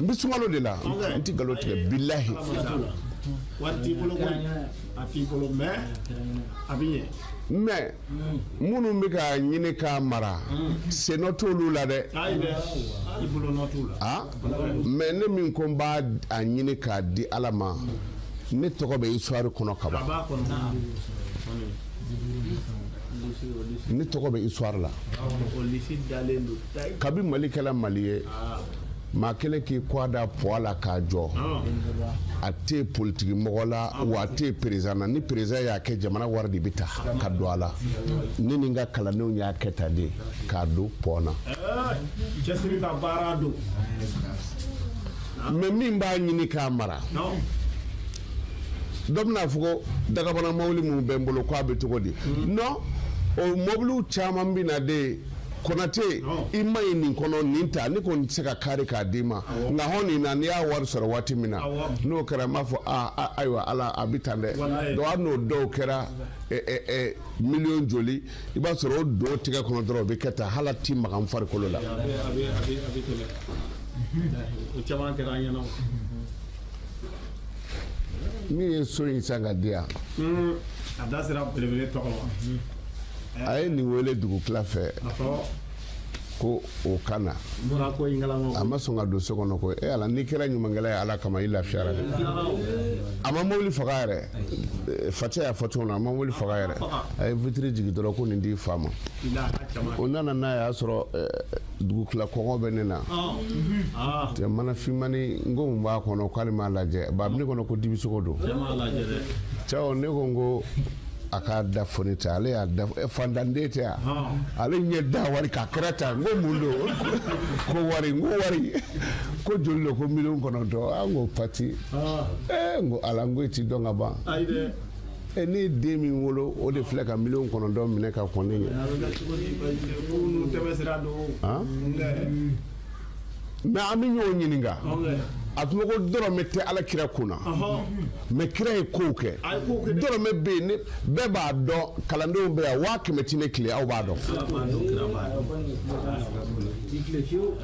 n bɛ sunkalo de la n tɛ nkalon tigɛ bilahi wari t'i bolo koyi a t'i bolo mais a bɛ ɲɛ mais minnu bɛ ka ɲini k'a mara senɔ t'olu la dɛ ayi dɛ i bolo nɔ t'u la mais ne min ko n b'a ɲini k'a di ala ma ne tɔgɔ bɛ histoire kɔnɔ ka ban ne tɔgɔ bɛ histoire la kabi mali kɛla mali ye maa kelen k'i kɔ da poids la k'a jɔ a tɛ politiki mɔgɔ la wa a tɛ président na ni président y'a kɛ jamana wari de bɛ ta ka don a la ne ni n ka kalandenw y'a kɛ tan de k'a don poids na cɛsiri ka baara don mais min b'a ɲini k'a mara dɔ bɛna fɔ ko dagabana mobili minnu bɛ n bolo k'a bɛ cogo di non o mobiliw caman bɛ na de Konate i ma ɲi nin kɔnɔ nin ta ne kɔni tɛ se ka kari k'a d'i ma nka hɔn nin na n'i y'a wari sɔrɔ waati min na n'o kɛra n b'a fɔ ayiwa ala a bɛ tan dɛ donc hali n'o dɔw kɛra miliyɔn joli i b'a sɔrɔ o don tigɛ kɔnɔ dɔrɔn o bɛ kɛ tan hali a t'i maga n farikolo la. o caman kɛra an ɲɛna. min ye so in san ka di yan. a da sera belebele tɔgɔ ma. a ye nin wele dugukila fɛ ko o ka na a ma sɔn ka don so kɔnɔ ko ala n'i kɛra ɲumankɛla ye ala kama i lafiyara dɛ a ma mobili faga yɛrɛ Fatiya y'a fɔ cogo min na a ma mobili faga yɛrɛ a ye vitiri jigin dɔrɔn ko nin t'i fa ma o nana n'a y'a sɔrɔ dugukila kɔngɔ bɛ ne na mana finmani n ko mun b'a kɔnɔ k'ale m'a lajɛ ba ne kɔnɔ ko dibisogo don cɛw ne ko n ko a k'a da foni ta ale y'a da fantanden tɛ yan ale ɲɛ da wari k'a kɛra ta n ko mun don ko wari n ko wari ko joli don ko 9,9 an ko pati n ko ala n ko i ti dɔn ka ban ne ye den min wolo o de filɛ ka 9,9 minɛ ka kɔn ne ɲɛ mais an bɛ ɲɔgɔn ɲininka a tun ko dɔrɔmɛ tɛ ala kira kunna mais kira ye kow kɛ dɔrɔmɛ bɛ yen bɛɛ b'a dɔn kalandenw bɛ yan 100 ti ne tile aw b'a dɔn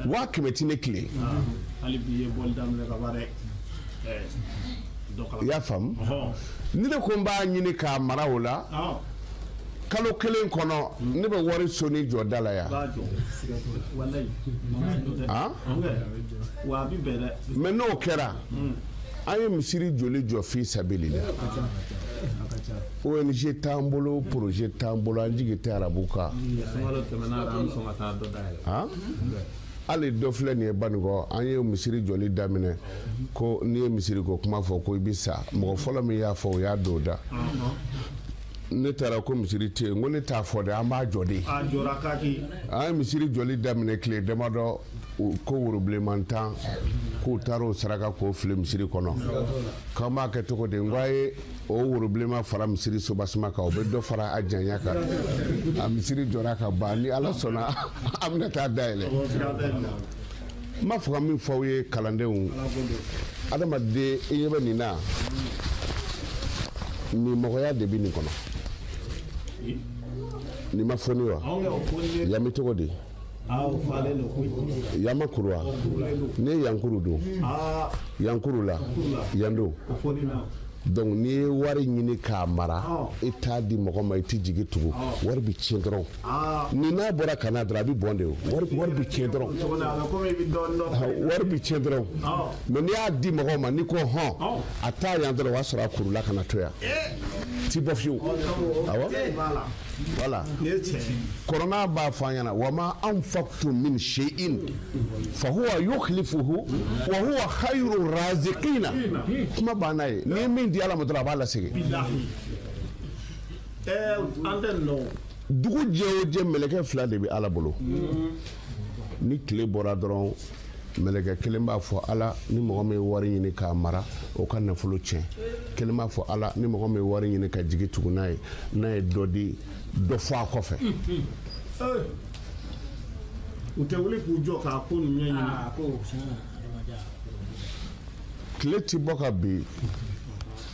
100 ti ne tile i y'a faamu ni ne ko n b'a ɲini k'a mara o la kalo kelen kɔnɔ ne bɛ wari soni jɔ da la yan mais n'o kɛra an ye misiri joli jɔ fi sabilila ONG t'an bolo projet t'an bolo an jigi tɛ arabu kan hali dɔ filɛ nin ye Banikɔ an ye misiri jɔli daminɛ ko n'i ye misiri ko kuma fɔ ko i bɛ sa mɔgɔ fɔlɔ min y'a fɔ o y'a don da ne taara ko misiri tɛ yen n ko ne t'a fɔ dɛ an b'a jɔ de an ye misiri jɔli daminɛ tile damadɔ ko worobilenman 10 k'u taara o saraka k'o fili misiri kɔnɔ k'an b'a kɛ cogo di n ko a ye o worobilenman fara misiri sobasima kan o bɛ dɔ fara a janya kan a misiri jɔra ka ban ni ala sɔnna an bɛna taa dayɛlɛ n b'a fɔ ka min fɔ aw ye kalandenw adamaden i ɲɛ bɛ nin na nin mɔgɔya de bɛ nin kɔnɔ nin ma fɔ ni wa yan bɛ cogo di yan ma kuru wa ne ye yankuru don yankuru la yan don donc n'i ye wari ɲini k'a mara i t'a di mɔgɔ ma i tɛ jigi tugu wari bɛ tiɲɛ dɔrɔn ni n'a bɔra ka na dɔrɔn a bɛ bɔn de o wari bɛ tiɲɛ dɔrɔn wari bɛ tiɲɛ dɔrɔn mais n'i y'a di mɔgɔ ma n'i ko hɔn a t'a yan dɔrɔn o b'a sɔrɔ a kurula ka na to yan ti bɔ fiyewu awɔ voilà kɔrɔna b'a fɔ an ɲɛna wa ma anfaqtum min shay'in fa huwa yukhlifuhu wa huwa khayru raziqina kuma banna ye n'i ye min di ala ma dɔrɔn a b'a lasegin dugu jɛ o jɛ mɛlɛkɛ fila de bɛ ala bolo ni tile bɔra dɔrɔn mɛlɛkɛ kelen b'a fɔ ala ni mɔgɔ min ye wari ɲini k'a mara o ka nafolo tiɲɛ kelen b'a fɔ ala ni mɔgɔ min ye wari ɲini ka jigi tugu n'a ye dɔ di dɔ fɔ a kɔfɛ u tɛ wuli k'u jɔ k'a ko ninnu ɲɛɲini tile ti bɔ ka bin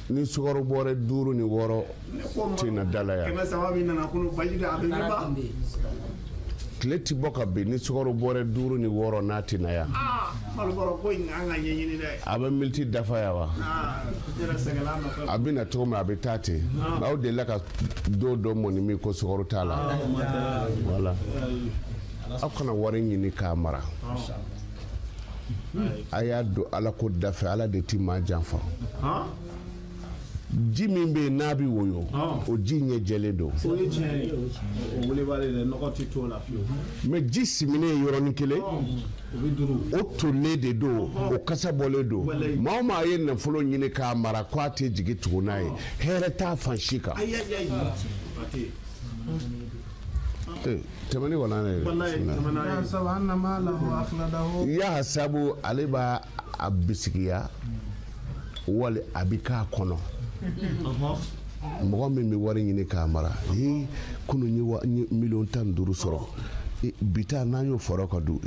ni sukaro bɔrɛ 5 ni 6 tɛ na dala yan tile ti bɔ ka bin ni sukaro bɔrɛ 5 ni 6 n'a tɛ na yan a bɛ militi dafa yan wa a bɛ na cogo min a bɛ taa ten aw delila ka dɔ mɔni min ko sukaro t'a la voilà aw kana wari ɲini k'a mara a y'a don ala ko dafɛ ala de ti maa janfa ji min bɛ yen n'a bɛ woyo o ji ɲɛ jɛlen don mais ji siminen yɔrɔnin kelen o tolen de don o kasa bɔlen don maa o maa ye nafolo ɲini k'a mara k'a tɛ jigi tugu n'a ye hɛrɛ t'a fan si kan tɛmɛni wala ne ya sabu ale b'a bisigiya wali a bɛ k'a kɔnɔ mɔgɔ min bɛ wari ɲini k'a mara kunun ye miliyɔn 15 sɔrɔ bi ta n'an y'o fɔra ka don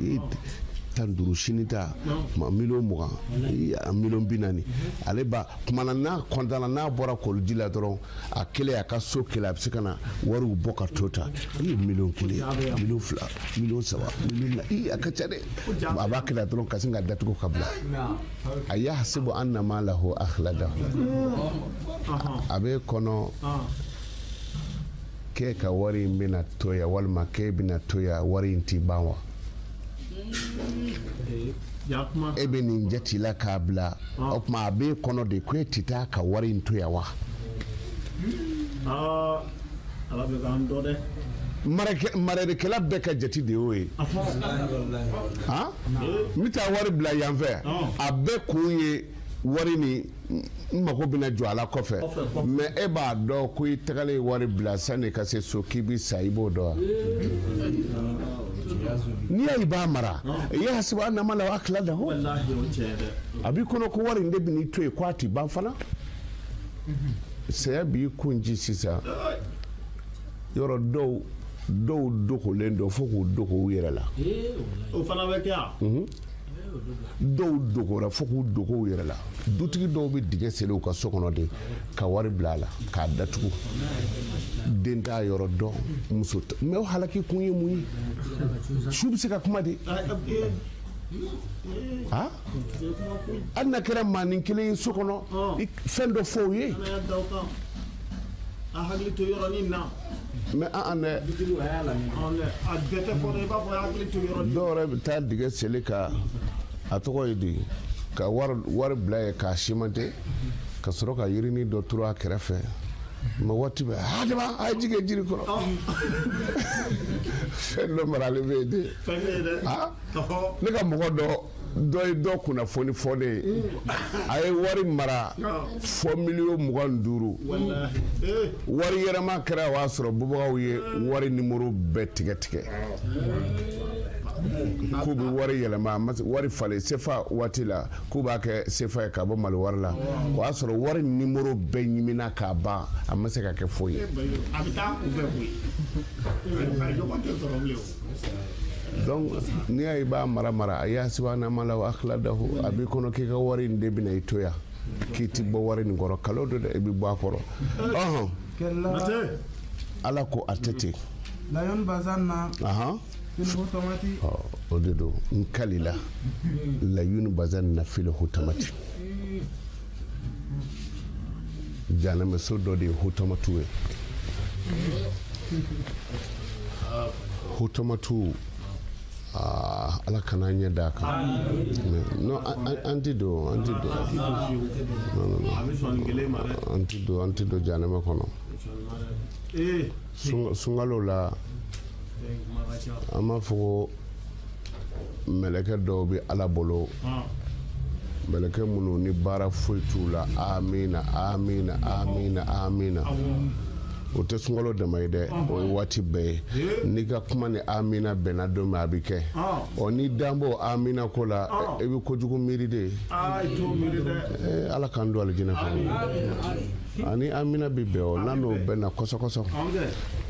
15 sini ta miliyɔn 20 miliyɔn 40 ale ba kumana n'a kɔntana n'a bɔra kɔlɔji la dɔrɔn a kelen a ka so kelen a bɛ se ka na wariw bɔ ka to ta miliyɔn 1 miliyɔn 2 miliyɔn 3 miliyɔn a ka ca dɛ a b'a kelen dɔrɔn ka sin ka datugu ka bila a yahsibu anna malahu akhladahu a bɛ kɔnɔ k'e ka wari in bɛna to yan walima k'e bɛna to yan wari in t'i ban wa e bɛ nin jate la k'a bila o tuma a b'e kɔnɔ de ko e tɛ taa ka wari in to yan wa marakɛla bɛɛ ka jate de y'o ye n bɛ taa wari bila yan fɛ a bɛɛ kun ye wari ni n mago bɛna jɔ a la kɔfɛ mais e b'a dɔn ko i tagalen wari bila sanni ka se so k'i bɛ sa i b'o dɔn wa n'i y'a i b'a mara yahsibu anna malahu akhladahu a b'i kɔnɔ ko wari in de bɛn'i to yen ko a tɛ ban fana saya b'i kun ji sisan yɔrɔ dɔw dogolen don fo k'u dogo u yɛrɛ la o fana bɛ kɛ yan dɔw dogora fo k'u dogo u yɛrɛ la dutigi dɔw bɛ dingɛ seli u ka so kɔnɔ de ka wari bila a la k'a datugu den t'a yɔrɔ dɔn muso mais o halaki kun ye mun ye su bɛ se ka kuma de hali na kɛra maa ni kelen ye so kɔnɔ fɛn dɔ fɔ o ye a hakili to yɔrɔnin na mais an dɛ dɔw yɛrɛ bɛ taa dingɛ seli ka a tɔgɔ ye di ka wari bila ye k'a simante ka sɔrɔ ka yirini dɔ turu a kɛrɛfɛ mais waati bɛɛ adama a ye ji kɛ jiri kɔrɔ fɛn dɔ maralen bɛ yen de ne ka mɔgɔ dɔ ye dɔ kunnafoni fɔ ne ye a ye wari mara fɔ miliyɔn 25 wari yɛrɛma kɛra o y'a sɔrɔ bubagaw ye wari nimoro bɛɛ tigɛ k'u bɛ wari yɛlɛma wari falen sefa waati la k'u b'a kɛ sefa ye ka bɔ mali wari la o y'a sɔrɔ wari nimoro bɛɛ ɲimina k'a ban a ma se ka kɛ foyi ye donc n'i y'a ye i b'a mara a yahsibu anna malahu akhladahu a b'i kɔnɔ k'i ka wari in de bɛna i to yan k'i ti bɔ wari nin kɔrɔ kalo dɔ dɛ i bɛ bɔ a kɔrɔ ala ko a tɛ ten o de don n kalila la yunbazanna fil hutamati jahanama so dɔ de ye hutamatu ye hutamatu ala kana ɲɛ d'a kan non an tɛ don an tɛ don jahanama kɔnɔ sunkalo la an b'a fɔ ko mɛlɛkɛ dɔw bɛ ala bolo mɛlɛkɛ minnu ni baara foyi t'u la amina amina amina amina o tɛ sunkalo dama ye dɛ o ye waati bɛɛ ye n'i ka kuma ni amina bɛnna don min a bɛ kɛ ɔ ni dan b'o amina ko la i bɛ kojugu miiri de ala k'an don alijinɛ kɔnɔ ani amina bɛ bɛn o n'a n'o bɛnna kɔsɔkɔsɔ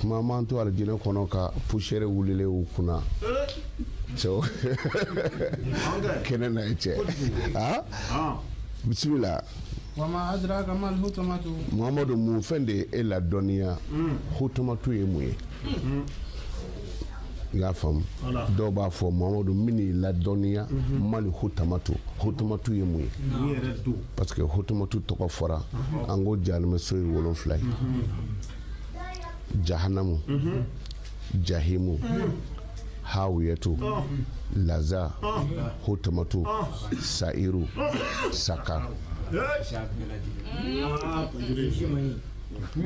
kuma m'an to alijinɛ kɔnɔ ka poussière wulilen u kunna kɛnɛ na ye cɛ bisimila. Wama adraka mal hutamatu. Muhammadu mun fɛn de ye e ladɔnniya hutamatu ye mun ye i y'a faamu dɔw b'a fɔ Muhammadu min y'i ladɔnniya mali hutamatu ye mun ye parce que hutamatu tɔgɔ fɔra an ko jahanamaso ye 7 ye jahanamu jahimu hawiyatu laza hutamatu sa'iru sakar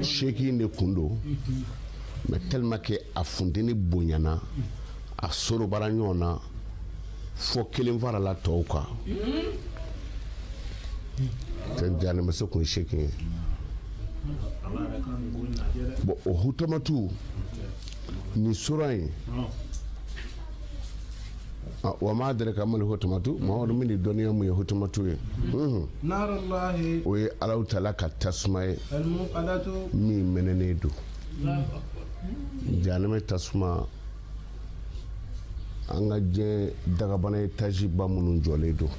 seki ne kundo mais tellement que a funteni bonyana a sorobara ɲɔgɔn na fo kelen fara la tɔw kan tɛ jahanamaso kun seki ye bon o hutamatu ni sura in wa ma adraka mal hutamatu Muhammadu min dɔnniya mun ye hutamatu ye Narallahi o ye Alahu Taala ka tasuma ye al-muqadatu min mɛnɛnen don jahanama tasuma an ka diɲɛ dagabana etazi ba minnu jɔlen don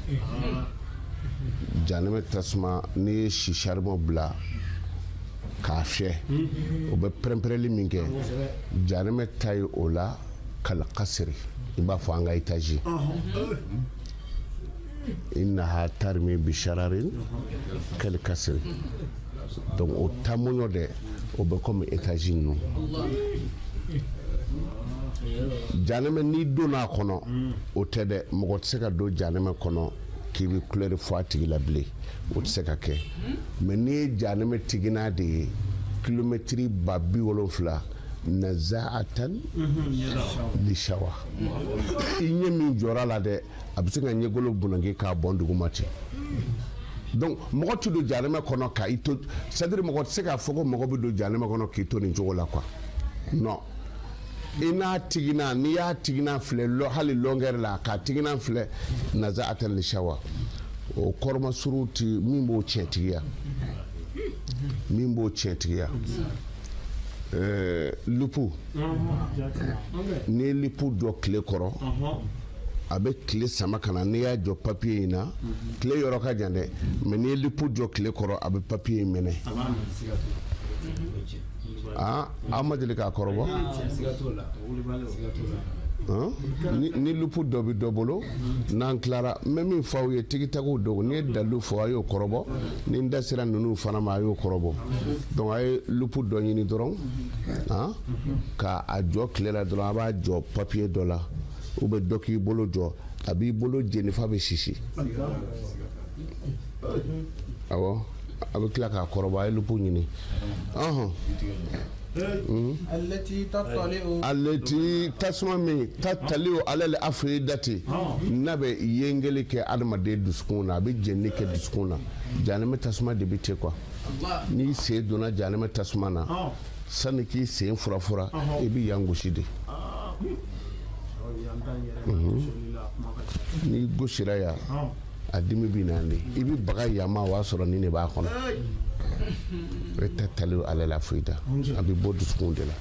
jahanama tasuma n'i ye sisarima bila k'a fiyɛ o bɛ pɛrɛn-pɛrɛnli min kɛ jahanama ta ye o la kal kasiri i b'a fɔ an ka etazi innaha tarmi bi shararin kal kasiri donc o tamuɲɔ dɛ o bɛ comme etazi ninnu jahanama n'i donna a kɔnɔ o tɛ dɛ mɔgɔ tɛ se ka don jahanama kɔnɔ k'i bɛ couleur fɔ a tigi la bilen o tɛ se ka kɛ mais n'i ye jahanama tiginna de ye kilomɛtiri 70,000 nazaatan lishawa i ɲɛ min jɔra la dɛ a bɛ se ka ɲɛgolo bunaki k'a bɔn duguma ten donc mɔgɔ tɛ don jahanama kɔnɔ ka i to c'est à dire mɔgɔ tɛ se k'a fɔ ko mɔgɔ bɛ don jahanama kɔnɔ k'i to nin cogo la quoi non i n'a tigina n'i y'a tigina filɛ hali longueur la k'a tigina filɛ nazaatan lishawa o kɔrɔmasuru ti min b'o tiɲɛtigiya lupu n'i ye lupu jɔ tile kɔrɔ a bɛ tile sama ka na n'i y'a jɔ papiye in na tile yɔrɔ ka jan dɛ mais n'i ye lupu jɔ tile kɔrɔ a bɛ papiye in minɛ an ma deli k'a kɔrɔbɔ ni lupu dɔ bɛ dɔ bolo n'an tilara n bɛ min fɔ aw ye tigitagiw dogo n'i ye dalilu fɔ a y'o kɔrɔbɔ ni n da sera ninnu fana ma a y'o kɔrɔbɔ donc a ye lupu dɔ ɲini dɔrɔn ka a jɔ tile la dɔrɔn a b'a jɔ papiye dɔ la ou bien dɔ k'i bolo jɔ a b'i bolo jeni f'a bɛ sisi awɔ a bɛ tila k'a kɔrɔbɔ a ye lupu ɲini aleti tasuma min tataliu alal afidati n'a bɛ yengeli kɛ adamaden dusukun na a bɛ jeni kɛ dusukun na jahanama tasuma de bɛ ten quoi n'i sen donna jahanama tasuma na sani k'i sen furafura i bɛ yan gosi de n'i gosira yan a dimi bɛ na de i bɛ baga yama o y'a sɔrɔ nin de b'a kɔnɔ o ye tataliu alal afida a bɛ bɔ dusukun de la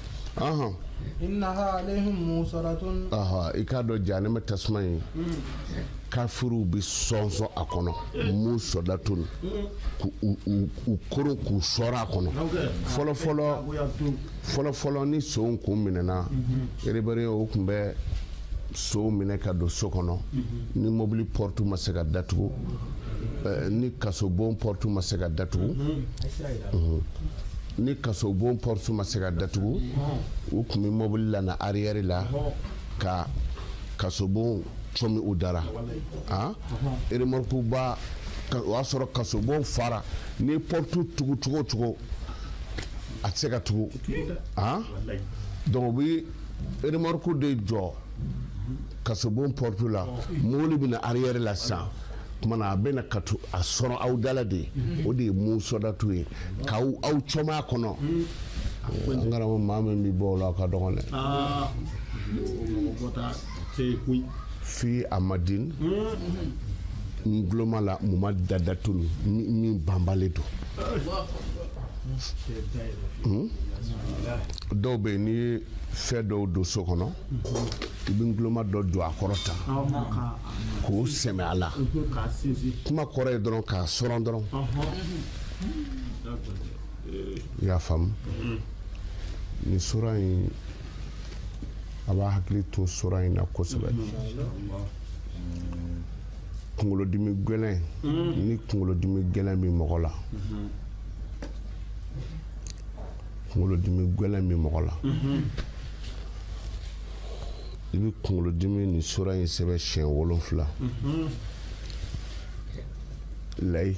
innaha alayhim musaratun i k'a dɔn jahanama tasuma in kafiruw bɛ sɔnsɔn a kɔnɔ musaratun k'u koron k'u sɔrɔ a kɔnɔ fɔlɔfɔlɔ ni sow kun minɛna erebere o tun bɛ sow minɛ ka don so kɔnɔ ni mobili porte ma se ka datugu ni kasobon portu ma se ka datugu ni kasobon portu ma se ka datugu u kun bɛ mobili la na arrière la ka kasobon cɔmi u dara remorque ba o y'a sɔrɔ kasobon fara ni portu tugu cogo cogo a tɛ se ka tugu donc u bɛ remorque de jɔ kasobon portu la mobili bɛ na arrière la sisan kumana a bɛna ka a sɔrɔ aw dala de o de ye mun sɔdatu ye k'aw cɔmɔ a kɔnɔ an kana maa min bɛ bɔ o la a ka dɔgɔn dɛ fi amadine n guloma la mun ma dadatu min banbalen don dɔw bɛ yen n'i ye fɛn dɔw don so kɔnɔ i bɛ guloma dɔ jɔ a kɔrɔ tan k'o sɛmɛ a la kuma kɔrɔ ye dɔrɔn k'a sɔrɔ dɔrɔn i y'a faamu nin sura in a b'a hakili to sura in na kosɛbɛ kunkolodimi gɛlɛn ni kunkolodimi gɛlɛn bɛ mɔgɔ la kunkolodimi gɛlɛn bɛ mɔgɔ la i bɛ kunkolodimi nin sura in sɛbɛn siɲɛ 7 layi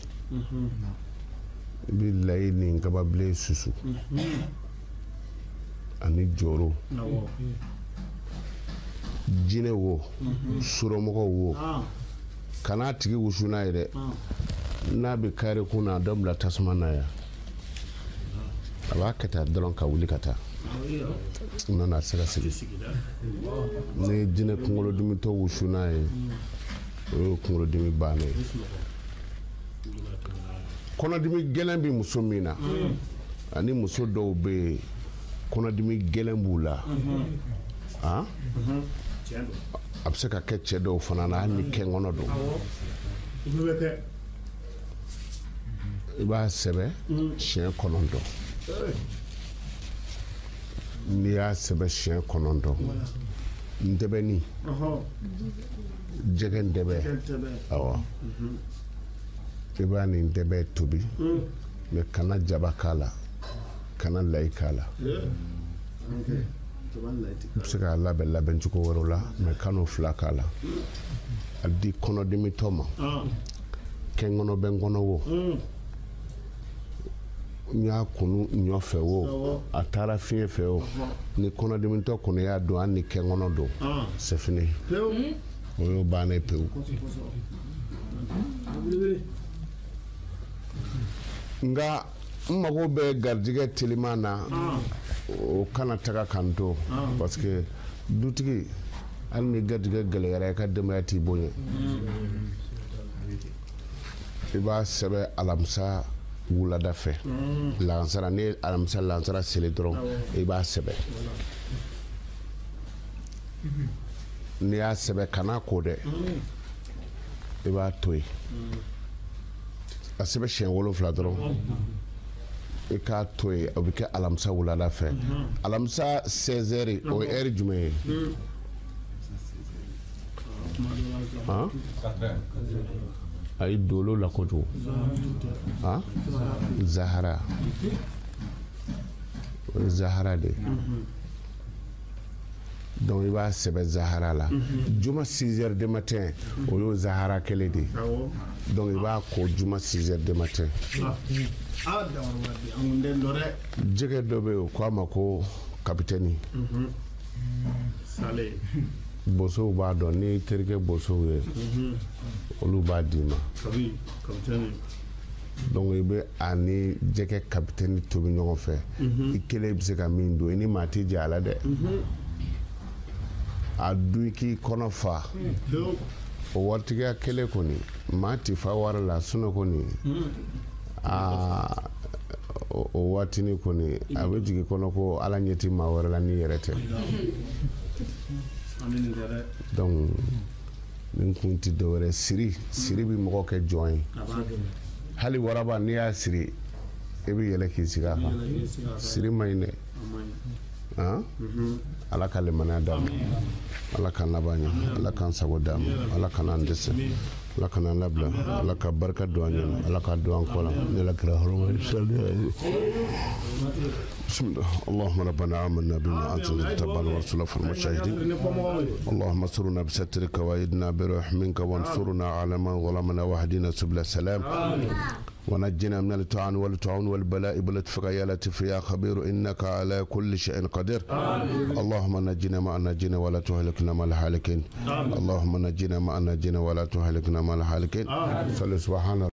i bɛ layi ni gababilen susu ani joro jinɛ wo surɔmɔgɔ wo kana tigi wusu n'a ye dɛ n'a bɛ kari kun na dɔ bila tasuma na yan a b'a kɛ tan dɔrɔn ka wuli ka taa nana a tɛ se ka sigi ni ye jinɛ kunkolodimitɔ wusu n'a ye o ye kunkolodimi bannen ye kɔnɔdimi gɛlɛn bɛ muso min na ani muso dɔw bɛ yen kɔnɔdimi gɛlɛn b'u la a bɛ se ka kɛ cɛ dɔw fana na hali ni kɛnkɔnɔ don i b'a sɛbɛn siɲɛ 9 n'i y'a sɛbɛn siɲɛ 9 ntɛbɛnni jɛgɛ ntɛbɛ awɔ i b'a ni ntɛbɛ tobi mɛ kana jaba k'a la kana layi k'a la i bɛ se k'a labɛn cogo wɛrɛw la mɛ kan'o 2 k'a la a di kɔnɔdimitɔ ma kɛnkɔnɔ bɛ n kɔnɔ wo n y'a kunu ɲɔ fɛ wo a taara fiɲɛ fɛ wo ni kɔnɔdimitɔ kɔni y'a don hali ni kɛnkɔnɔ don c'est fini o y'o bannen pewu nka n mago bɛ garijɛgɛ teliman na o kana taga kan to parce que dutigi hali ni garijɛgɛ gɛlɛyara i ka denbaya t'i bonya i b'a sɛbɛn alamisa wulada fɛ lansara ni alamisa lansara seli dɔrɔn i b'a sɛbɛn n'i y'a sɛbɛn kana ko dɛ i b'a to yen a sɛbɛn siɲɛ 7 dɔrɔn i k'a to yen o bɛ kɛ alamisa wulada fɛ alamisa 16h o ye heure jumɛn ye a yi dolo la kojugu zahara o ye zahara de donc i b'a sɛbɛn zahara la juma 6h du matin o y'o zahara kelen de donc i b'a ko juma 6h du matin jɛgɛ dɔ bɛ yen o ko a ma ko kapitɛni bosow b'a dɔn ni terikɛ bosow ye olu b'a d'i ma donc i bɛ a ni jɛgɛ kapitɛni tobi ɲɔgɔn fɛ i kelen bɛ se ka min don i ni maa tɛ jɛ a la dɛ a dun i k'i kɔnɔ fa o waritigiya kelen kɔni maa tɛ fa wari la sinɔn kɔni o waatini kɔni a bɛ jigin kɔnɔ ko ala ɲɛ tɛ maa wɛrɛ la n'i yɛrɛ tɛ donc nin kun tɛ dɔwɛrɛ siri bɛ mɔgɔ kɛ jɔn ye hali waraba n'i y'a siri i bɛ yɛlɛ k'i sigi a kan siri man ɲi dɛ ala ka limaniya d'a ma ala k'an laban ɲɛ ala k'an sago d'a ma ala kana an dɛsɛ ala kana labila ala ka barika don an ɲɛna ala ka don an kɔ la ne la kira hɔrɔma بسم الله اللهم ربنا آمنا بما أنزلت واتبعنا ورسولك المشاهدين اللهم استرنا بسترك وأيدنا برحمك وانصرنا على من ظلمنا واهدنا سبل السلام ونجنا من الطعن والطعون والبلاء بلطفك يا لطيف يا خبير إنك على كل شيء قدير اللهم نجنا مع الناجين ولا تهلكنا مع الهالكين اللهم نجنا مع الناجين ولا تهلكنا مع الهالكين صلى سبحان